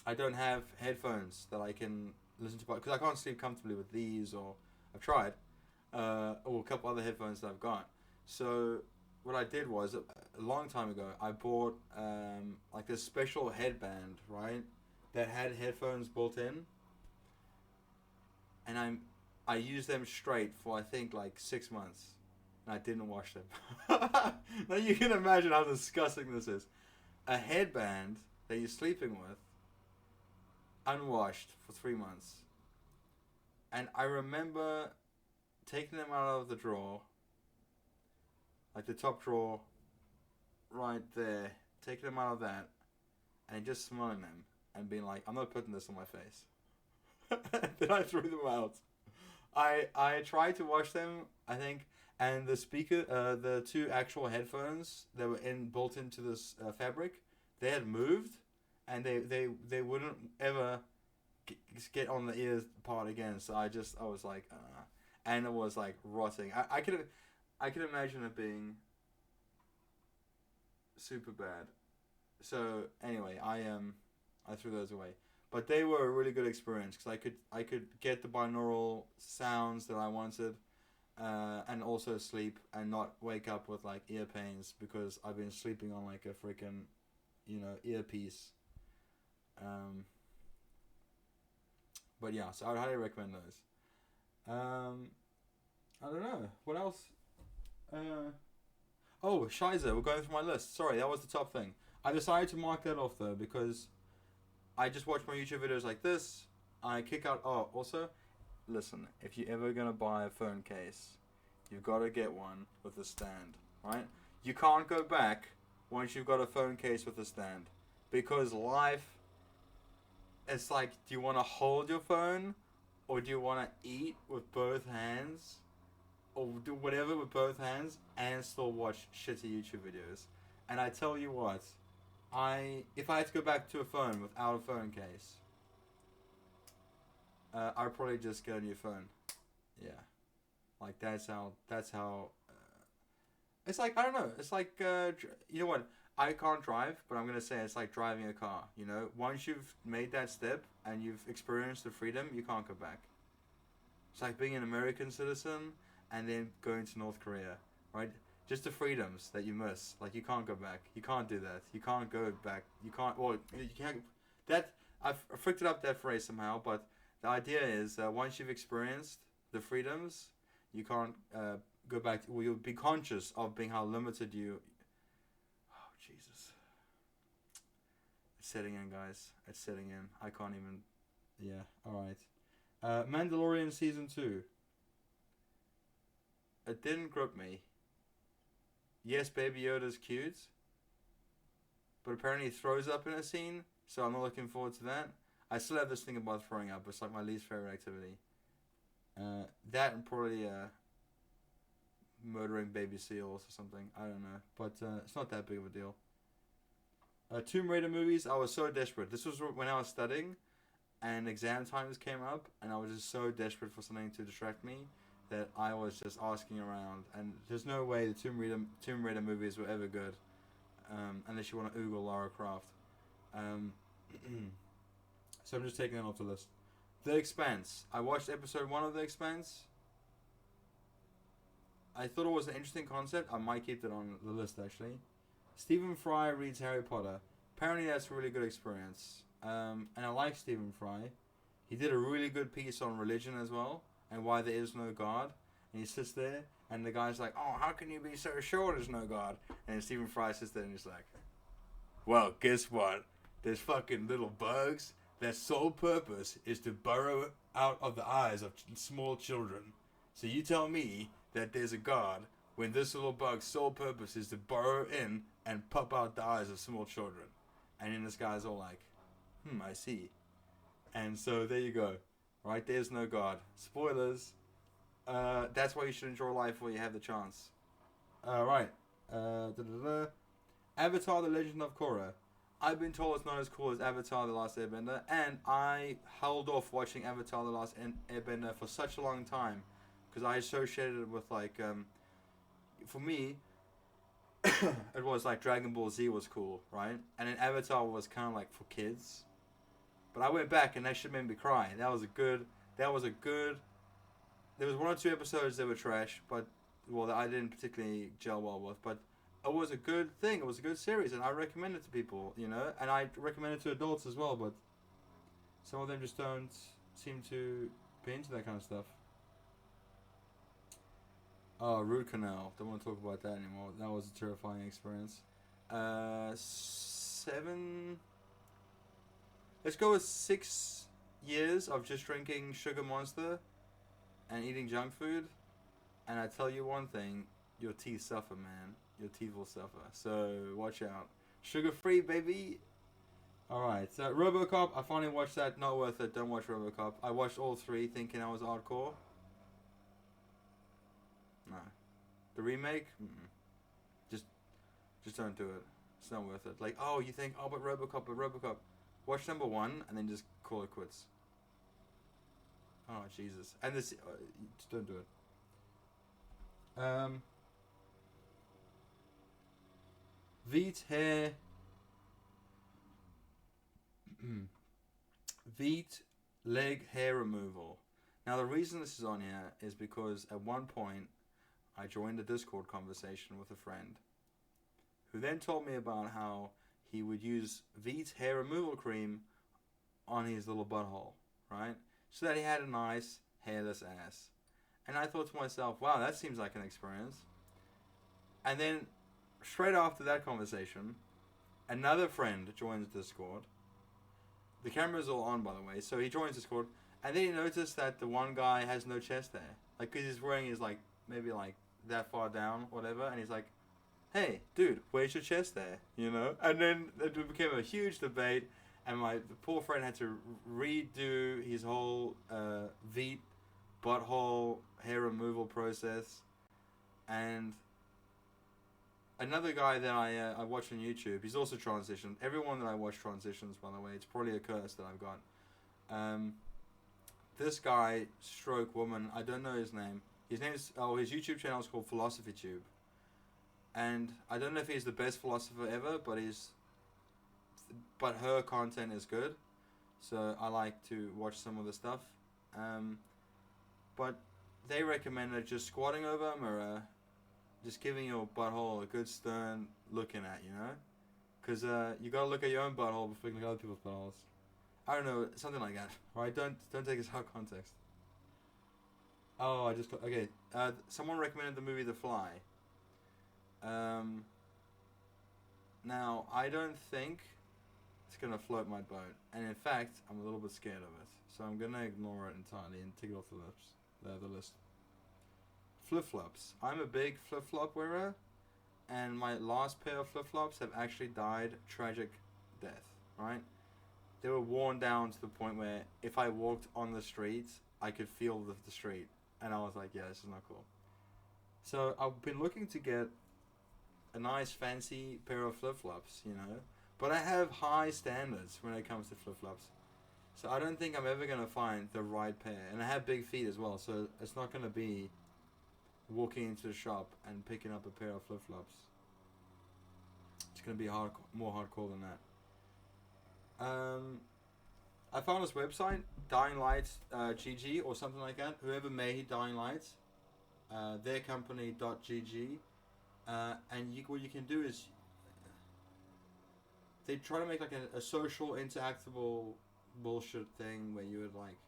Speaker 1: I don't have headphones that I can listen to, because I can't sleep comfortably with these, or I've tried, or a couple other headphones that I've got. So what I did was, a long time ago, I bought like this special headband, right, that had headphones built in, and I used them straight for I think like 6 months, and I didn't wash them. Now you can imagine how disgusting this is. A headband that you're sleeping with, unwashed for 3 months. And I remember taking them out of the drawer, like the top drawer right there, taking them out of that and just smelling them and being like, I'm not putting this on my face. Then I threw them out. I tried to wash them, I think, and the speaker, the 2 actual headphones that were built into this fabric, they had moved, and they wouldn't ever get on the ears part again. So I was like, and it was like rotting. I could imagine it being super bad. So anyway, I threw those away. But they were a really good experience, because I could get the binaural sounds that I wanted, and also sleep and not wake up with like ear pains, because I've been sleeping on like a freaking, earpiece. But yeah, so I would highly recommend those. I don't know what else. Oh, Shiza, we're going through my list. Sorry, that was the top thing. I decided to mark that off though, because I just watch my YouTube videos like this. I kick out. Oh, also, listen, if you're ever gonna buy a phone case, you've got to get one with a stand, right? You can't go back once you've got a phone case with a stand, because life, it's like, do you want to hold your phone, or do you want to eat with both hands, or do whatever with both hands and still watch shitty YouTube videos? And I tell you what, if I had to go back to a phone without a phone case, I'd probably just get a new phone. Yeah, like that's how. It's like, I don't know. It's like, you know what? I can't drive, but I'm gonna say it's like driving a car. Once you've made that step and you've experienced the freedom, you can't go back. It's like being an American citizen and then going to North Korea, right? Just the freedoms that you miss. Like, you can't go back. You can't do that. You can't go back. You can't. Well, you can't. That I've fricked it up, that phrase somehow. But the idea is, once you've experienced the freedoms, you can't go back. Well, you'll be conscious of being how limited you. Oh Jesus! It's setting in, guys. It's setting in. I can't even. Yeah. All right. Mandalorian Season 2. It didn't grip me. Yes, Baby Yoda's cute, but apparently he throws up in a scene, so I'm not looking forward to that. I still have this thing about throwing up. It's like my least favorite activity. That and probably murdering baby seals or something. I don't know, but it's not that big of a deal. Tomb Raider movies, I was so desperate. This was when I was studying, and exam times came up, and I was just so desperate for something to distract me that I was just asking around, and there's no way the Tomb Raider movies were ever good, unless you want to oogle Lara Croft. So I'm just taking that off the list. The Expanse. I watched episode 1 of The Expanse. I thought it was an interesting concept. I might keep it on the list, actually. Stephen Fry reads Harry Potter. Apparently that's a really good experience. And I like Stephen Fry. He did a really good piece on religion as well, and why there is no God. And he sits there, and the guy's like, oh, how can you be so sure there's no God? And then Stephen Fry sits there and he's like, well, guess what? There's fucking little bugs. Their sole purpose is to burrow out of the eyes of small children. So you tell me that there's a God when this little bug's sole purpose is to burrow in and pop out the eyes of small children. And then this guy's all like, I see. And so there you go. Right? There's no God. Spoilers. That's why you should enjoy life while you have the chance. Right. Avatar: The Legend of Korra. I've been told it's not as cool as Avatar: The Last Airbender, and I held off watching Avatar: The Last Airbender for such a long time because I associated it with like, for me, it was like Dragon Ball Z was cool, right? And then Avatar was kind of like for kids. But I went back and that shit made me cry. That was a good. There was 1 or 2 episodes that were trash, but that I didn't particularly gel well with, but it was a good thing. It was a good series, and I recommend it to people, you know, and I recommend it to adults as well, but some of them just don't seem to be into that kind of stuff. Oh, root canal. Don't want to talk about that anymore. That was a terrifying experience. 7... Let's go with 6 years of just drinking Sugar Monster and eating junk food. And I tell you one thing, your teeth suffer, man. Your teeth will suffer. So, watch out. Sugar-free, baby. Alright, so RoboCop, I finally watched that. Not worth it. Don't watch RoboCop. I watched all 3 thinking I was hardcore. No. The remake? Mm-mm. Just don't do it. It's not worth it. Like, oh, you think, but RoboCop. Watch number 1 and then just call it quits. Oh, Jesus. And this, just don't do it. Veet hair. Veet leg hair removal. Now, the reason this is on here is because at one point I joined a Discord conversation with a friend who then told me about how he would use Veet hair removal cream on his little butthole, right? So that he had a nice hairless ass. And I thought to myself, wow, that seems like an experience. And then, straight after that conversation, another friend joins Discord. The camera's all on, by the way, so he joins Discord. And then he noticed that the one guy has no chest hair. Like, because he's wearing his, like, maybe, like, that far down, whatever. And he's like, hey, dude, where's your chest hair? You know? And then it became a huge debate. And the poor friend had to redo his whole Veet butthole hair removal process. And another guy that I watch on YouTube, he's also transitioned. Everyone that I watch transitions, by the way. It's probably a curse that I've got. This guy, stroke woman, I don't know his name. His YouTube channel is called Philosophy Tube. And I don't know if he's the best philosopher ever, but her content is good. So I like to watch some of the stuff. But they recommended just squatting over a mirror, just giving your butthole a good stern looking at, you know? Because you got to look at your own butthole before you look at other people's buttholes. I don't know, something like that. Right? Don't take this out of context. Oh, okay. Someone recommended the movie The Fly. Now, I don't think it's going to float my boat. And in fact, I'm a little bit scared of it. So I'm going to ignore it entirely and take it off the list. Flip-flops. I'm a big flip-flop wearer. And my last pair of flip-flops have actually died tragic death. Right? They were worn down to the point where if I walked on the street, I could feel the street. And I was like, yeah, this is not cool. So I've been looking to get a nice fancy pair of flip-flops, you know. But I have high standards when it comes to flip-flops. So I don't think I'm ever going to find the right pair. And I have big feet as well, so it's not going to be walking into the shop and picking up a pair of flip-flops. It's going to be more hardcore than that. I found this website, Dying Light GG or something like that. Whoever made Dying Light, their company.gg. And what you can do is they try to make like a social interactable bullshit thing where you would like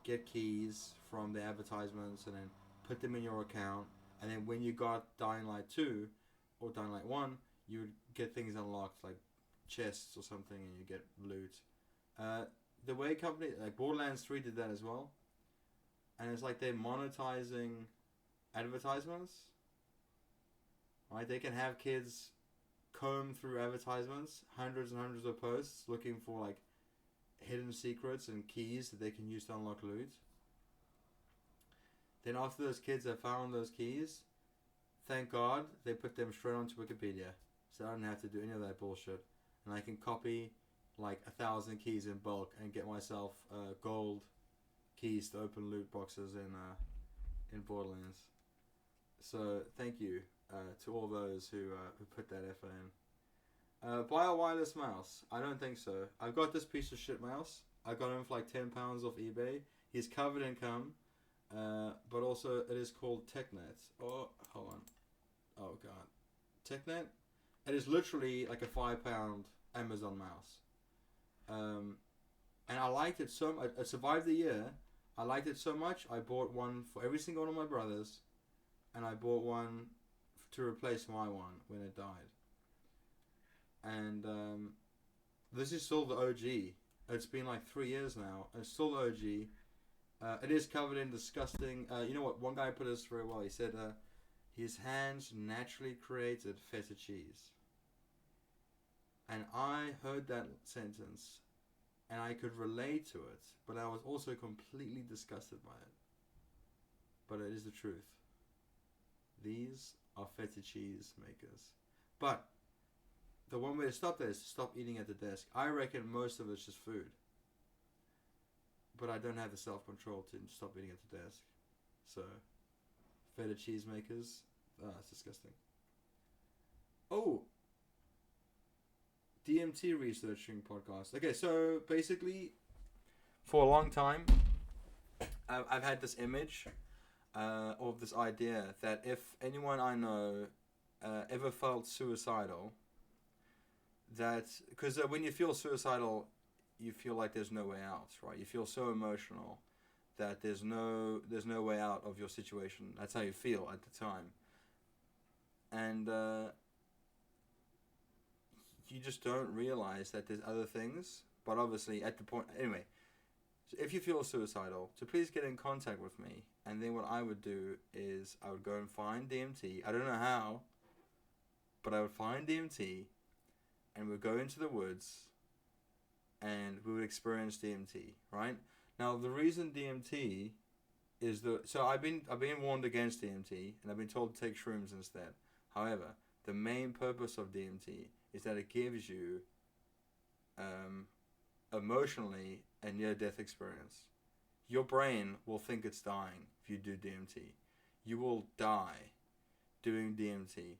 Speaker 1: get keys from the advertisements and then put them in your account, and then when you got Dying Light 2 or Dying Light 1, you would get things unlocked like chests or something, and you get loot. The way company like Borderlands 3 did that as well, and it's like they're monetizing advertisements. Right, they can have kids comb through advertisements, hundreds and hundreds of posts, looking for like hidden secrets and keys that they can use to unlock loot. Then after those kids have found those keys, thank God they put them straight onto Wikipedia, so I don't have to do any of that bullshit, and I can copy like 1,000 keys in bulk and get myself gold keys to open loot boxes in Borderlands. So thank you to all those who put that effort in. Buy a wireless mouse? I don't think so. I've got this piece of shit mouse. I got him for like £10 off eBay. He's covered in cum, but also it is called TechNet. Oh, hold on. Oh god, TechNet. It is literally like a £5 Amazon mouse. And I liked it so much. It survived the year. I liked it so much. I bought one for every single one of my brothers, and I bought one to replace my one when it died. And this is still the OG. It's been like 3 years now. It's still the OG. It is covered in disgusting. You know what? One guy put this very well. He said, "His hands naturally created feta cheese." And I heard that sentence, and I could relate to it, but I was also completely disgusted by it. But it is the truth. These are feta cheese makers. But the one way to stop that is to stop eating at the desk. I reckon most of it's just food. But I don't have the self-control to stop eating at the desk. So, feta cheese makers, it's disgusting. Oh! DMT researching podcast. Okay, so basically, for a long time, I've had this image of this idea that if anyone I know ever felt suicidal, that because when you feel suicidal, you feel like there's no way out, right? You feel so emotional that there's no way out of your situation. That's how you feel at the time, and you just don't realize that there's other things. But obviously, at the point anyway. So if you feel suicidal, so please get in contact with me. And then what I would do is I would go and find DMT. I don't know how, but I would find DMT, and we'd go into the woods, and we would experience DMT. Right now, the reason DMT is so I've been warned against DMT, and I've been told to take shrooms instead. However, the main purpose of DMT is that it gives you emotionally a near-death experience. Your brain will think it's dying if you do DMT. You will die doing DMT,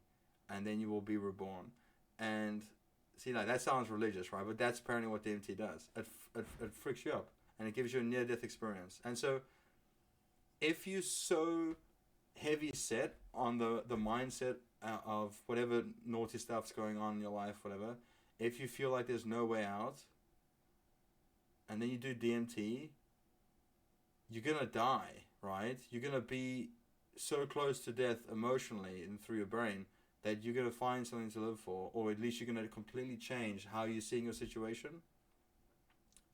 Speaker 1: and then you will be reborn. And see, like that sounds religious, right? But that's apparently what DMT does. It freaks you up, and it gives you a near-death experience. And so, if you're so heavy set on the mindset of whatever naughty stuff's going on in your life, whatever, if you feel like there's no way out, and then you do DMT, you're gonna die, right? You're gonna be so close to death emotionally and through your brain that you're gonna find something to live for, or at least you're gonna completely change how you're seeing your situation.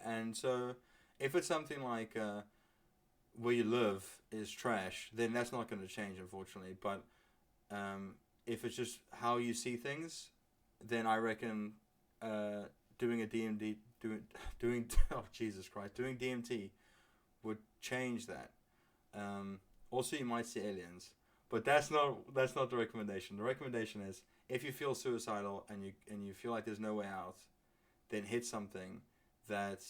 Speaker 1: And so, if it's something like where you live is trash, then that's not gonna change, unfortunately. But if it's just how you see things, then I reckon doing DMT would change that. Also, you might see aliens, but that's not the recommendation. The recommendation is if you feel suicidal and you feel like there's no way out, then hit something that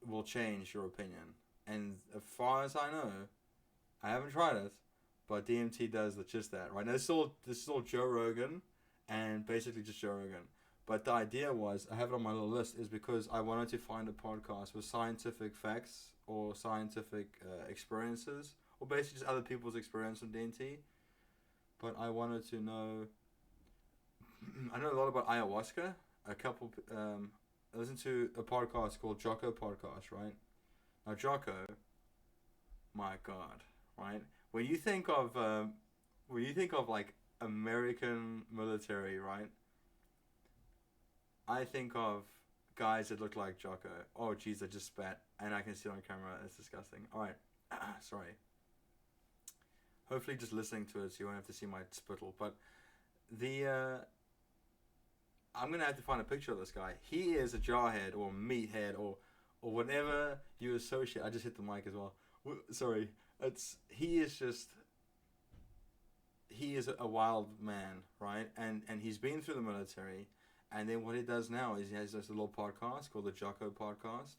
Speaker 1: will change your opinion. And as far as I know, I haven't tried it, but DMT does just that. Right now, this is all Joe Rogan, and basically just Joe Rogan. But the idea was, I have it on my little list, is because I wanted to find a podcast with scientific facts or scientific experiences, or basically just other people's experience with DMT. But I wanted to know, I know a lot about ayahuasca. I listened to a podcast called Jocko Podcast, right? Now Jocko, my God, right? When you think of like American military, right? I think of guys that look like Jocko. Oh, jeez, I just spat, and I can see it on camera. It's disgusting. All right, sorry. Hopefully, just listening to it, so you won't have to see my spittle. But I'm gonna have to find a picture of this guy. He is a jarhead or meathead or whatever you associate. I just hit the mic as well. Sorry. He is a wild man, right? And he's been through the military, and then what he does now is he has this little podcast called the Jocko Podcast,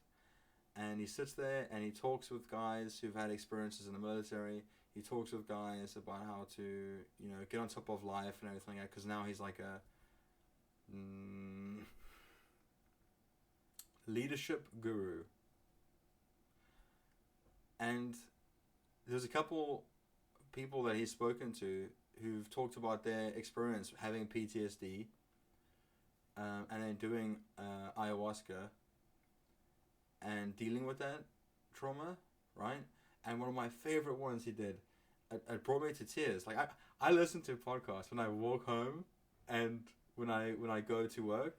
Speaker 1: and he sits there and he talks with guys who've had experiences in the military. He talks with guys about how to, get on top of life and everything, because now he's like a leadership guru. And there's a couple people that he's spoken to who've talked about their experience having PTSD, and then doing ayahuasca and dealing with that trauma, right? And one of my favorite ones he did, it brought me to tears. Like I listen to podcasts when I walk home and when I go to work.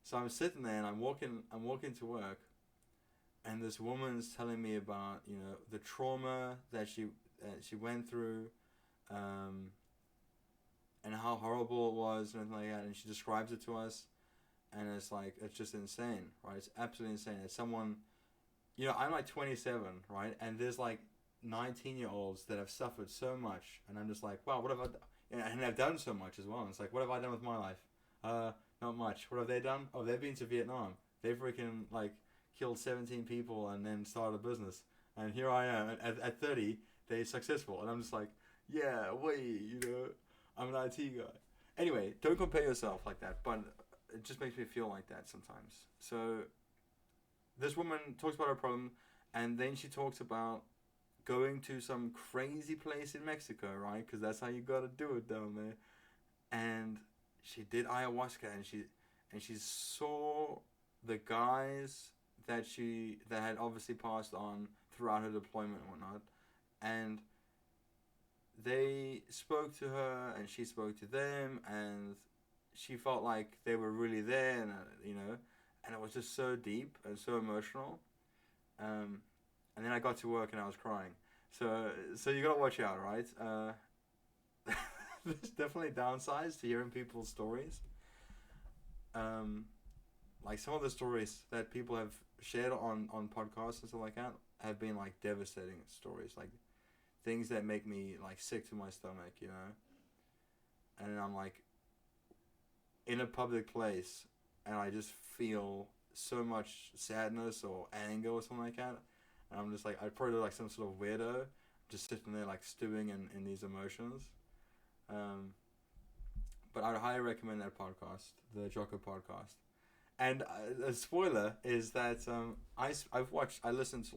Speaker 1: So I'm sitting there and I'm walking to work, and this woman's telling me about the trauma that she went through, and how horrible it was and everything like that. And she describes it to us, and it's just insane, right? It's absolutely insane. It's someone, I'm like 27, right? And there's like 19-year-olds that have suffered so much, and I'm just like, wow, what have I done? And I've done so much as well. And it's like, what have I done with my life? Not much. What have they done? Oh, they've been to Vietnam. They freaking killed 17 people and then started a business. And here I am at 30, they're successful, and I'm just like, yeah, I'm an IT guy. Anyway, don't compare yourself like that, but it just makes me feel like that sometimes. So this woman talks about her problem, and then she talks about going to some crazy place in Mexico, right? Because that's how you gotta do it down there. And she did ayahuasca, and she saw the guys that had obviously passed on throughout her deployment and whatnot, and they spoke to her and she spoke to them, and she felt like they were really there, and and it was just so deep and so emotional. And then I got to work and I was crying. So you gotta watch out, right? There's definitely downsides to hearing people's stories. Like some of the stories that people have shared on podcasts and stuff like that have been devastating stories, things that make me sick to my stomach, And I'm in a public place, and I just feel so much sadness or anger or something like that, and I'm just I'd probably look like some sort of weirdo, just sitting there stewing in these emotions. But I would highly recommend that podcast, the Jocko Podcast. And a spoiler is that I listened to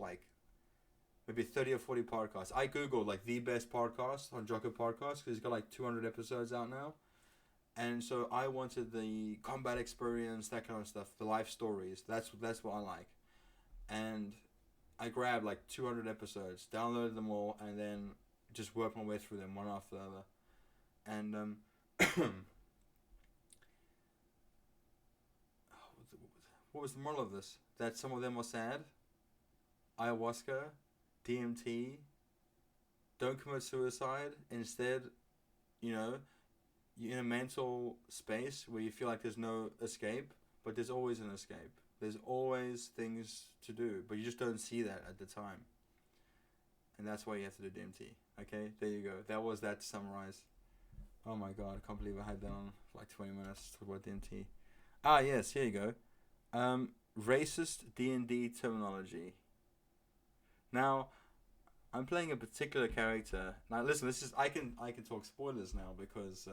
Speaker 1: maybe 30 or 40 podcasts. I googled the best podcast on Jocko Podcast, because he's got 200 episodes out now. And so I wanted the combat experience, that kind of stuff, the life stories. That's what I like. And I grabbed 200 episodes, downloaded them all, and then just worked my way through them one after the other. And what was the moral of this? That some of them were sad. Ayahuasca, DMT. Don't commit suicide. Instead, you're in a mental space where you feel like there's no escape, but there's always an escape. There's always things to do, but you just don't see that at the time. And that's why you have to do DMT. Okay, there you go. That was that to summarize. Oh my god, I can't believe I had that on for 20 minutes to talk about DMT. Ah, yes, here you go. Racist D&D terminology. Now, I'm playing a particular character. Now, listen, this is I can talk spoilers now, because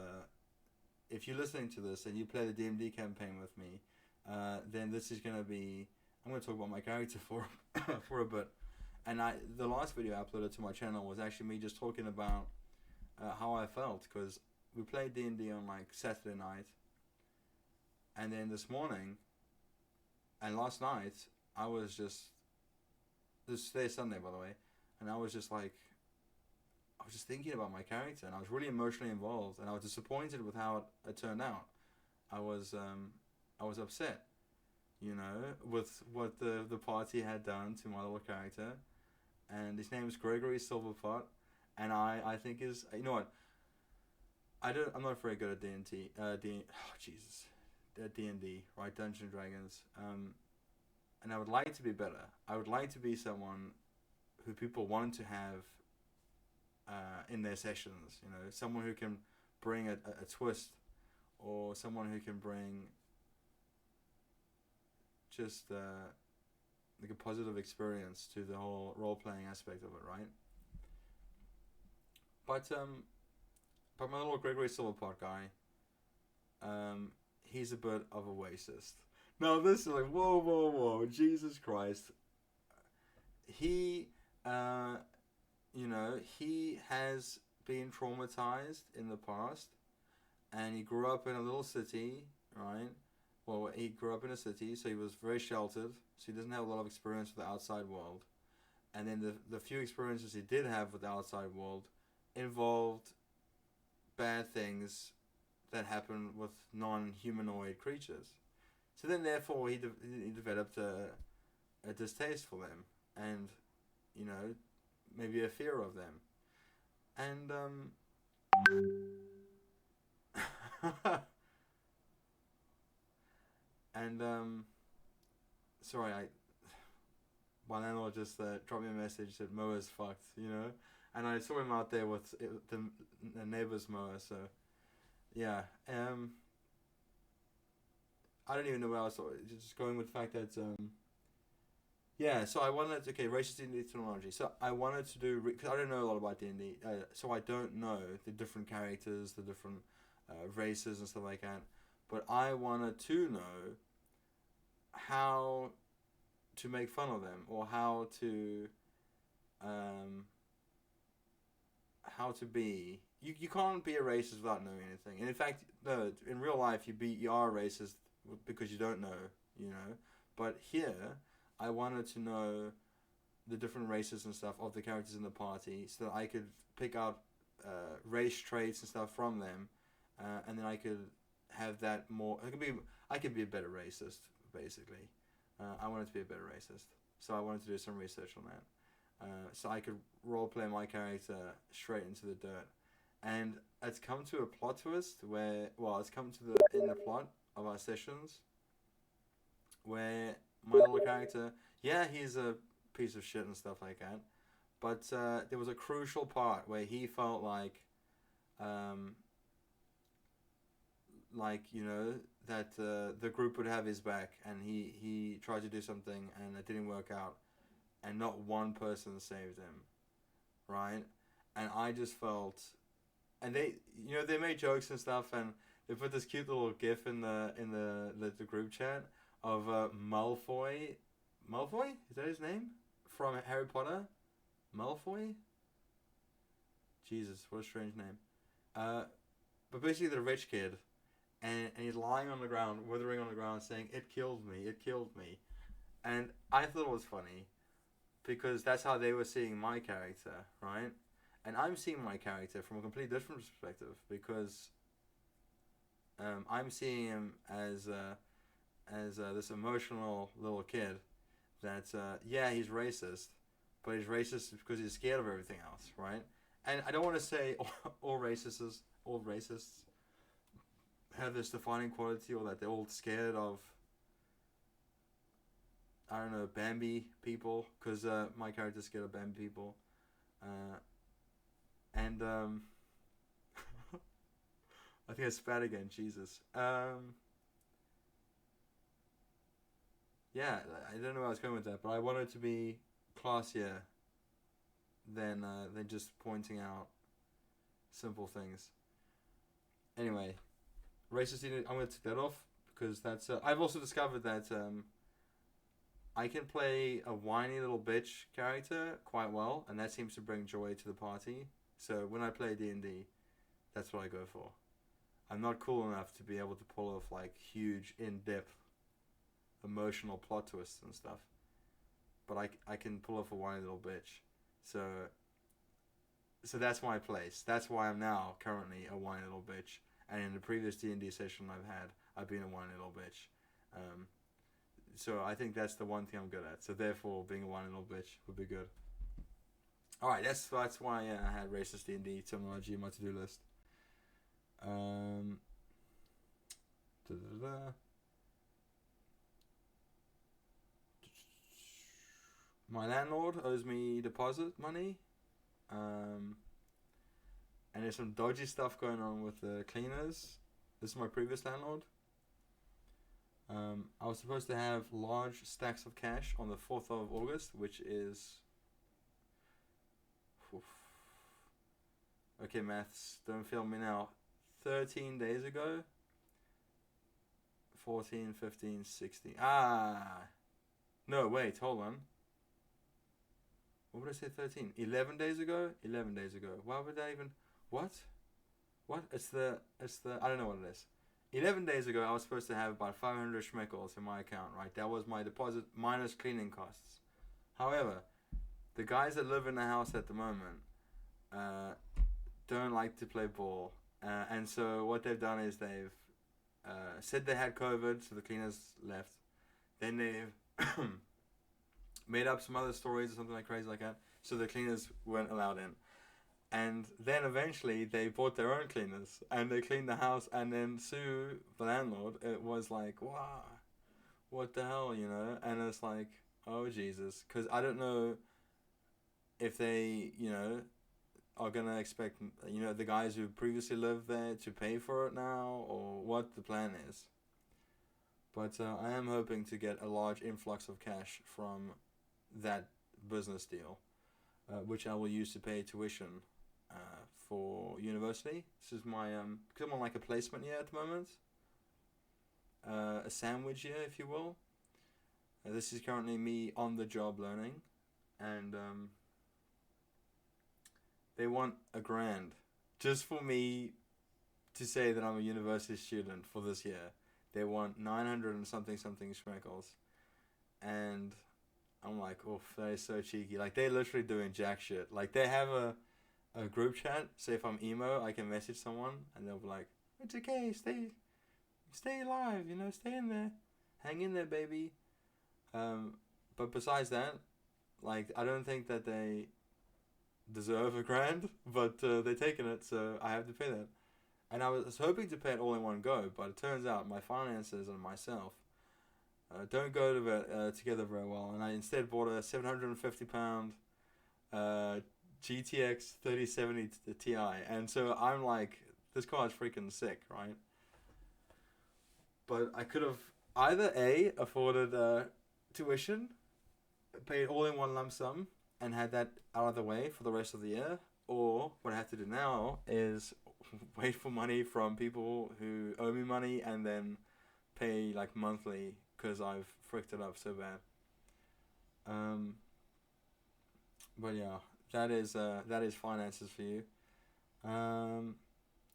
Speaker 1: if you're listening to this and you play the D&D campaign with me, then this is gonna be. I'm gonna talk about my character for for a bit. And the last video I uploaded to my channel was actually me just talking about how I felt, because we played D&D on Saturday night, and then this morning and last night I was just. Today's Sunday, by the way, and I was just thinking about my character, and I was really emotionally involved, and I was disappointed with how it turned out. I was upset, with what the party had done to my little character, and his name is Gregory Silverpot, and I think I'm not very good at D&D. D&D, right? Dungeons and Dragons. And I would like to be better. I would like to be someone who people want to have in their sessions. You know, someone who can bring a twist, or someone who can bring just like a positive experience to the whole role-playing aspect of it, right? But my little Gregory Silverpot guy, he's a bit of a racist. Now this is like, whoa, Jesus Christ. He, you know, he has been traumatized in the past, and he grew up in a little city, right? Well, he grew up in a city, so he was very sheltered, so he doesn't have a lot of experience with the outside world. And then the few experiences he did have with the outside world involved bad things that happen with non-humanoid creatures. So then, therefore, he developed a distaste for them, and, you know, maybe a fear of them. And, sorry, my landlord just dropped me a message that mower's fucked, you know? And I saw him out there with the neighbor's mower, so, yeah. I don't even know where I was just going with the fact that, yeah, so I wanted to, racist D&D terminology. So I wanted to do, because I don't know a lot about D&D, so I don't know the different characters, the different races and stuff like that. But I wanted to know how to make fun of them, or how to be. You can't be a racist without knowing anything. And in fact, no, in real life you are a racist because you don't know, you know. But here, I wanted to know the different races and stuff of the characters in the party, so that I could pick out race traits and stuff from them, and then I could have that more. I could be a better racist, basically. I wanted to be a better racist, so I wanted to do some research on that, so I could roleplay my character straight into the dirt. And it's come to a plot twist where, it's come to in the plot of our sessions, where my little character, he's a piece of shit and stuff like that, but there was a crucial part where he felt like, you know, that the group would have his back, and he tried to do something and it didn't work out, and not one person saved him, right? And I just felt, and they made jokes and stuff, and they put this cute little gif in the group chat of Malfoy. Malfoy? Is that his name? From Harry Potter? Malfoy? Jesus, what a strange name. But basically the rich kid, and he's lying on the ground, withering on the ground, saying, "It killed me, it killed me." And I thought it was funny, because that's how they were seeing my character, right? And I'm seeing my character from a completely different perspective, because I'm seeing him as this emotional little kid that, he's racist, but he's racist because he's scared of everything else, right? And I don't want to say all racists have this defining quality, or that they're all scared of, I don't know, Bambi people, because my character's scared of Bambi people. And I think I spat again, Jesus. Yeah, I don't know where I was going with that, but I wanted to be classier than just pointing out simple things. Anyway, racist, I'm going to take that off, because that's... I've also discovered that I can play a whiny little bitch character quite well, and that seems to bring joy to the party. So when I play D&D, that's what I go for. I'm not cool enough to be able to pull off like huge, in-depth, emotional plot twists and stuff. But I can pull off a whiny little bitch. So that's my place. That's why I'm now currently a whiny little bitch. And in the previous D&D session I've been a whiny little bitch. So I think that's the one thing I'm good at. So therefore, being a whiny little bitch would be good. Alright, that's why I had racist D&D terminology in my to-do list. my landlord owes me deposit money. And there's some dodgy stuff going on with the cleaners. This is my previous landlord. I was supposed to have large stacks of cash on the 4th of August, which is... Oof. Okay, maths, don't fail me now. 13 days ago? 14, 15, 16. No, wait, hold on. What would I say 13? 11 days ago? 11 days ago. Why would I even... What? It's the... I don't know what it is. 11 days ago, I was supposed to have about 500 schmeckles in my account, right? That was my deposit minus cleaning costs. However, the guys that live in the house at the moment don't like to play ball. And so what they've done is they've said they had COVID, so the cleaners left. Then they've made up some other stories or something like crazy like that, so the cleaners weren't allowed in. And then eventually they bought their own cleaners and they cleaned the house, and then Sue, the landlord, it was like, wow, what the hell, you know? And it's like, oh Jesus, because I don't know if they, you know, are going to expect, you know, the guys who previously lived there to pay for it now, or what the plan is. But I am hoping to get a large influx of cash from that business deal, which I will use to pay tuition for university. This is my, because I'm on like a placement year at the moment, a sandwich year, if you will. This is currently me on the job learning, and they want $1,000 just for me to say that I'm a university student for this year. They want 900 and something schmeckles, and I'm like, oh, that is so cheeky. Like, they're literally doing jack shit. Like, they have a group chat. Say if I'm emo, I can message someone, and they'll be like, it's okay, stay alive, you know, stay in there, hang in there, baby. But besides that, like, I don't think that they deserve $1,000, but they're taking it, so I have to pay that. And I was hoping to pay it all in one go, but it turns out my finances and myself don't go together very well, and I instead bought a £750 GTX 3070 Ti, and so I'm like, this car is freaking sick, right? But I could have either A, afforded tuition, paid all in one lump sum, and had that out of the way for the rest of the year, or what I have to do now is wait for money from people who owe me money and then pay like monthly because I've fricked it up so bad. But yeah, that is finances for you. I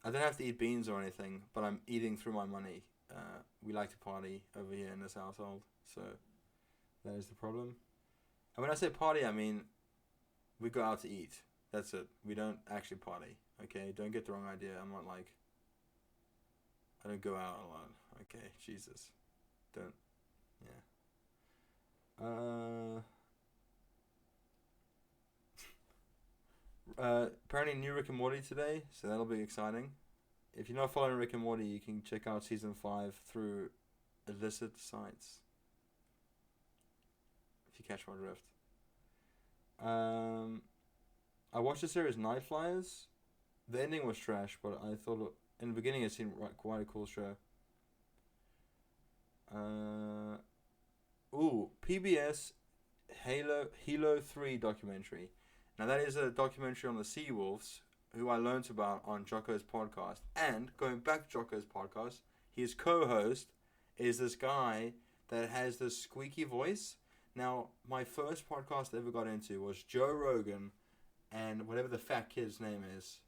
Speaker 1: don't have to eat beans or anything, but I'm eating through my money. We like to party over here in this household, so that is the problem. And when I say party, I mean we go out to eat. That's it. We don't actually party. Okay, don't get the wrong idea. I'm not like, I don't go out a lot. Okay, Jesus, don't. Yeah. Apparently new Rick and Morty today, so that'll be exciting. If you're not following Rick and Morty, you can check out season 5 through illicit sites. If you catch my drift. I watched the series Night Flyers. The ending was trash, but I thought in the beginning it seemed quite a cool show. PBS Halo 3 documentary. Now that is a documentary on the Seawolves, who I learnt about on Jocko's podcast. And going back to Jocko's podcast, his co-host is this guy that has this squeaky voice. Now, my first podcast I ever got into was Joe Rogan and whatever the fat kid's name is,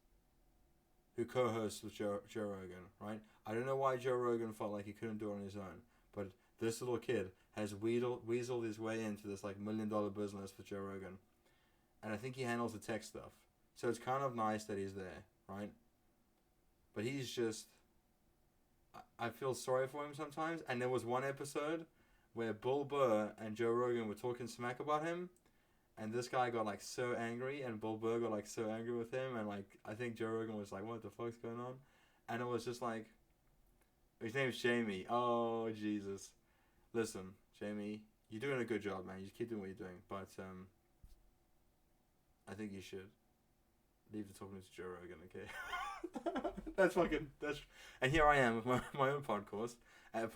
Speaker 1: who co-hosts with Joe Rogan, right? I don't know why Joe Rogan felt like he couldn't do it on his own, but this little kid has weaseled his way into this like $1 million business with Joe Rogan. And I think he handles the tech stuff. So it's kind of nice that he's there, right? But he's just... I feel sorry for him sometimes. And there was one episode where Bill Burr and Joe Rogan were talking smack about him. And this guy got like so angry, and Bill Burr got like so angry with him. And like, I think Joe Rogan was like, what the fuck's going on? And it was just like... His name's Jamie. Oh, Jesus. Listen, Jamie, you're doing a good job, man. You just keep doing what you're doing. But I think you should leave the talking to Joe Rogan, okay? that's. And here I am with my own podcast, and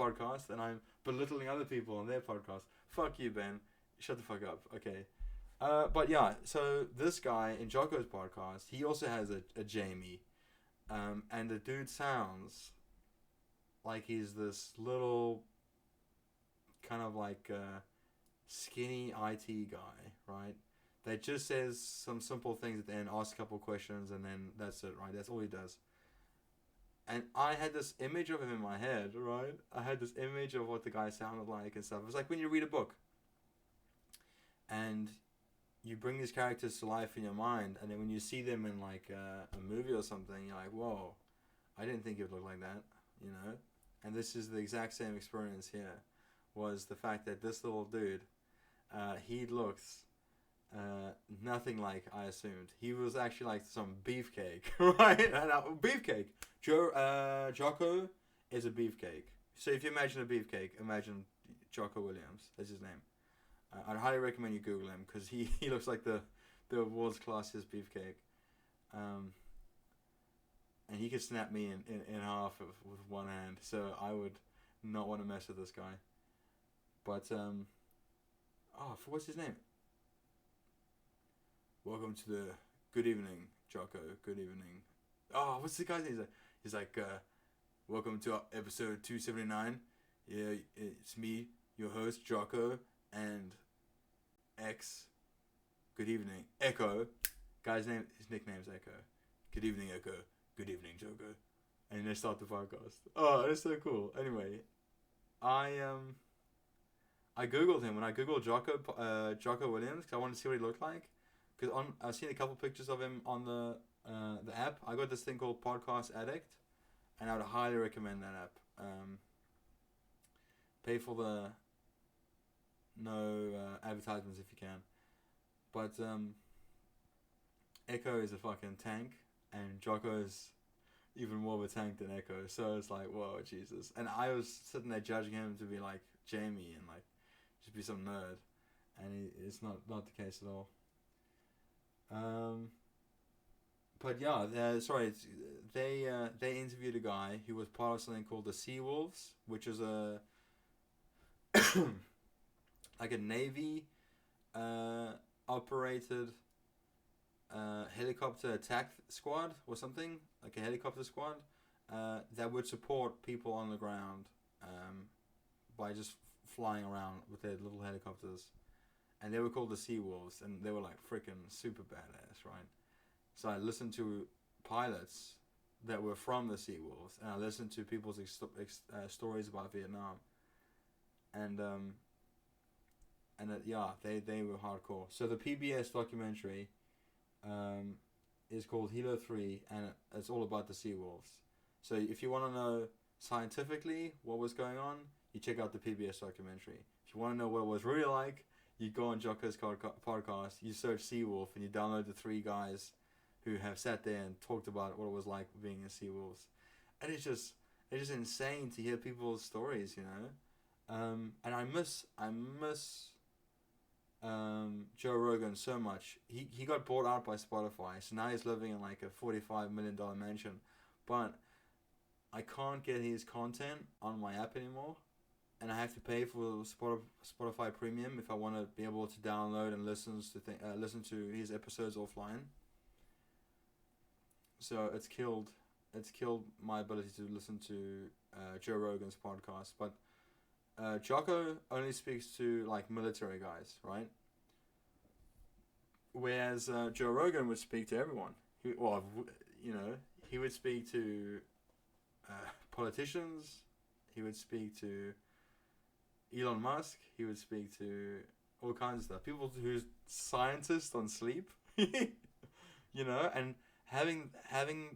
Speaker 1: I'm belittling other people on their podcast. Fuck you, Ben. Shut the fuck up, okay? But yeah, so this guy in Jocko's podcast, he also has a Jamie, and the dude sounds like he's this little kind of like skinny IT guy, right? That just says some simple things at the end, asks a couple questions, and then that's it, right? That's all he does. And I had this image of him in my head, right? I had this image of what the guy sounded like and stuff. It was like when you read a book, and you bring these characters to life in your mind, and then when you see them in like a movie or something, you're like, whoa, I didn't think it would look like that, you know? And this is the exact same experience here, was the fact that this little dude, he looks nothing like I assumed. He was actually like some beefcake, right? Beefcake. Jocko is a beefcake. So if you imagine a beefcake, imagine Jocko Williams. That's his name. I'd highly recommend you Google him, because he looks like the world's classiest beefcake. And he could snap me in half with one hand, so I would not want to mess with this guy. But, what's his name? Welcome to the... Good evening, Jocko. Good evening. Oh, what's the guy's name? He's like, welcome to episode 279. Yeah, it's me, your host, Jocko, and X. Good evening, Echo. His nickname's Echo. Good evening, Echo. Good evening, Jocko. And they start the podcast. Oh, that's so cool. Anyway, I googled him. When I googled Jocko Williams, because I wanted to see what he looked like. Because I've seen a couple pictures of him on the app. I got this thing called Podcast Addict, and I would highly recommend that app. Pay for the no advertisements if you can. But Echo is a fucking tank, and Jocko is even more of a tank than Echo. So it's like, whoa, Jesus. And I was sitting there judging him to be like Jamie and like just be some nerd, and it's not the case at all. But yeah, they interviewed a guy who was part of something called the Sea Wolves, which is a like a Navy operated helicopter attack squad or something, like a helicopter squad that would support people on the ground by just flying around with their little helicopters. And they were called the Sea Wolves, and they were like freaking super badass, right? So I listened to pilots that were from the Sea Wolves, and I listened to people's stories about Vietnam. And they were hardcore. So the PBS documentary is called Hilo 3, and it's all about the Sea Wolves. So if you want to know scientifically what was going on, you check out the PBS documentary. If you want to know what it was really like, you go on Jocko's podcast, you search Sea Wolf, and you download the 3 guys who have sat there and talked about what it was like being a Sea Wolves. And it's just insane to hear people's stories, you know. And I miss Joe Rogan so much. He got bought out by Spotify, so now he's living in like a $45 million mansion. But I can't get his content on my app anymore. And I have to pay for Spotify Premium if I want to be able to download and listen to his episodes offline. So it's killed my ability to listen to Joe Rogan's podcast. But Jocko only speaks to like military guys, right? Whereas Joe Rogan would speak to everyone. He would speak to politicians. He would speak to Elon Musk. He would speak to all kinds of stuff. People who's scientists on sleep, you know, and having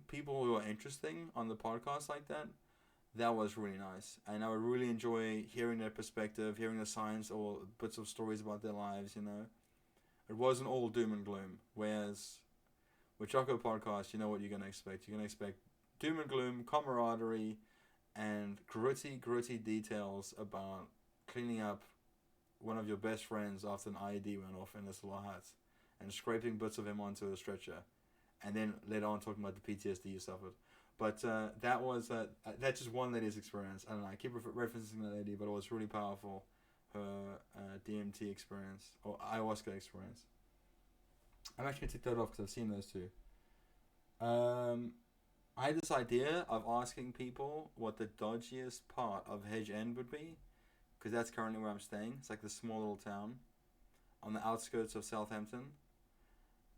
Speaker 1: people who are interesting on the podcast like that was really nice. And I would really enjoy hearing their perspective, hearing the science or bits of stories about their lives, you know. It wasn't all doom and gloom. Whereas with Jocko Podcast, you know what you're going to expect. You're going to expect doom and gloom, camaraderie, and gritty details about cleaning up one of your best friends after an IED went off in this little hut, and scraping bits of him onto a stretcher, and then later on talking about the PTSD you suffered. But that's just one lady's experience. I don't know, I keep referencing that lady, but it was really powerful. Her DMT experience, or ayahuasca experience. I'm actually going to take that off because I've seen those two. I had this idea of asking people what the dodgiest part of Hedge End would be, because that's currently where I'm staying. It's like this small little town on the outskirts of Southampton.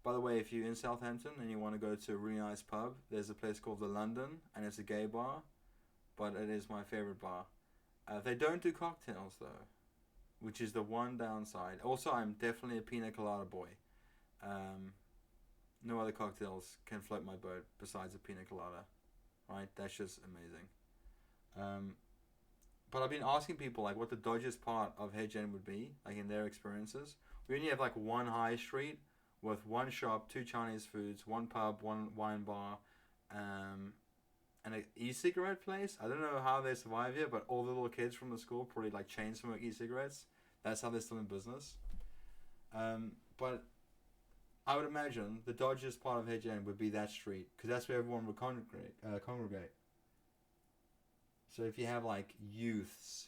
Speaker 1: By the way, if you're in Southampton and you want to go to a really nice pub, there's a place called the London, and it's a gay bar, but it is my favorite bar. They don't do cocktails though, which is the one downside. Also, I'm definitely a pina colada boy. No other cocktails can float my boat besides a pina colada, right? That's just amazing. But I've been asking people like what the dodgiest part of Hedge End would be, like in their experiences. We only have like one high street with one shop, 2 Chinese foods, 1 pub, 1 wine bar, and an e-cigarette place. I don't know how they survive here, but all the little kids from the school probably like chain smoke e-cigarettes. That's how they're still in business. But I would imagine the dodgiest part of Hedge End would be that street, because that's where everyone would congregate. So if you have like youths,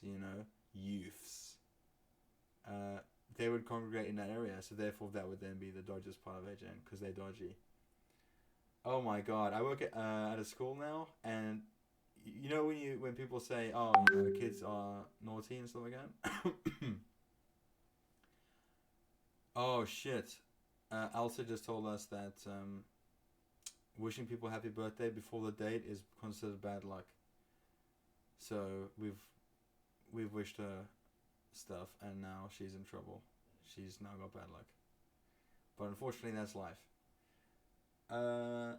Speaker 1: they would congregate in that area. So therefore, that would then be the dodgiest part of Hedge End, because they're dodgy. Oh my God! I work at a school now, and you know when people say, "Oh, kids are naughty and stuff like that." Oh shit! Elsa just told us that wishing people happy birthday before the date is considered bad luck. So we've wished her stuff, and now she's in trouble. She's now got bad luck. But unfortunately, that's life. I'm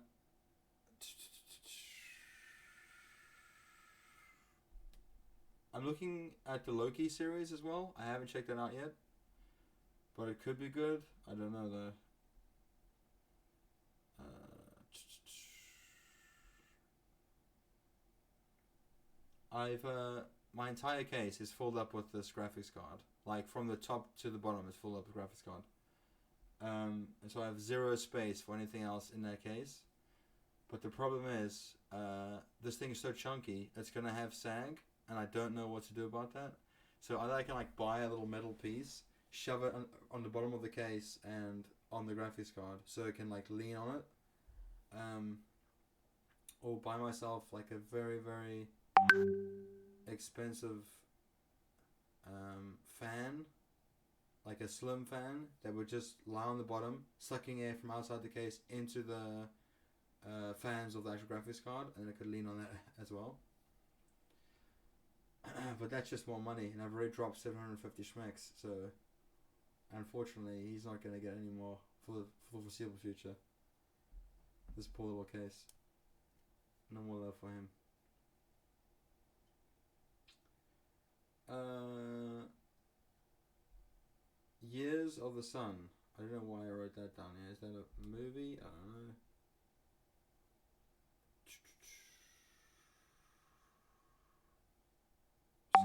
Speaker 1: looking at the Loki series as well. I haven't checked that out yet, but it could be good. I don't know though. My entire case is filled up with this graphics card. Like from the top to the bottom, it's filled up with graphics card. And so I have 0 space for anything else in that case. But the problem is, this thing is so chunky, it's gonna have sag, and I don't know what to do about that. So I can like buy a little metal piece, shove it on the bottom of the case and on the graphics card, so I can like lean on it. Or buy myself like a very, very expensive fan, like a slim fan that would just lie on the bottom, sucking air from outside the case into the fans of the actual graphics card, and I could lean on that as well. But that's just more money, and I've already dropped 750 schmecks, so unfortunately he's not going to get any more for the foreseeable future. This poor little case. No more love for him. Years of the Sun. I don't know why I wrote that down here. Is that a movie? I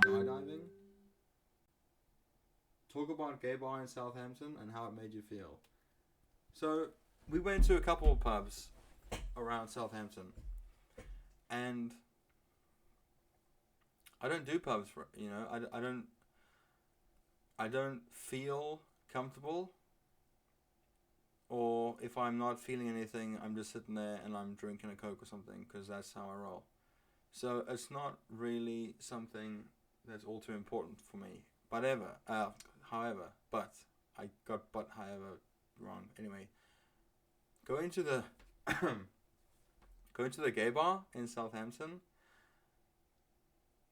Speaker 1: don't know. Skydiving? Talk about gay bar in Southampton and how it made you feel. So, we went to a couple of pubs around Southampton. And I don't do pubs for, I don't feel comfortable, or if I'm not feeling anything, I'm just sitting there and I'm drinking a Coke or something, because that's how I roll. So it's not really something that's all too important for me. However, I got however wrong. Anyway, going to the gay bar in Southampton,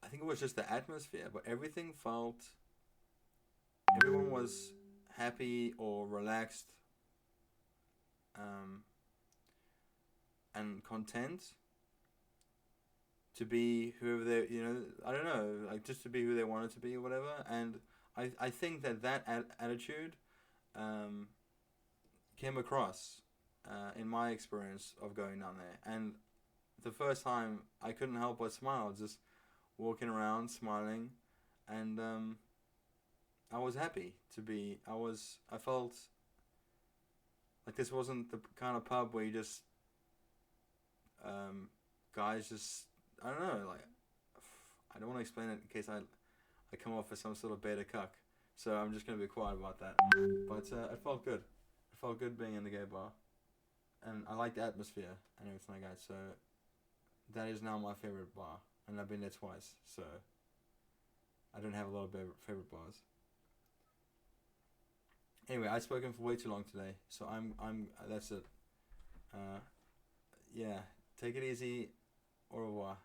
Speaker 1: I think it was just the atmosphere, but everything everyone was happy or relaxed, and content to be whoever they, I don't know, like just to be who they wanted to be or whatever. And I think that attitude came across in my experience of going down there. And the first time I couldn't help but smile, just walking around smiling, and I was happy to be. I felt like this wasn't the kind of pub where you just guys just, I don't know, like, I don't want to explain it in case I come off as some sort of beta cuck, so I'm just gonna be quiet about that. But it felt good. It felt good being in the gay bar, and I like the atmosphere and everything like that. So that is now my favorite bar, and I've been there twice. So I don't have a lot of favorite bars. Anyway, I've spoken for way too long today, so I'm that's it. Yeah, take it easy. Au revoir.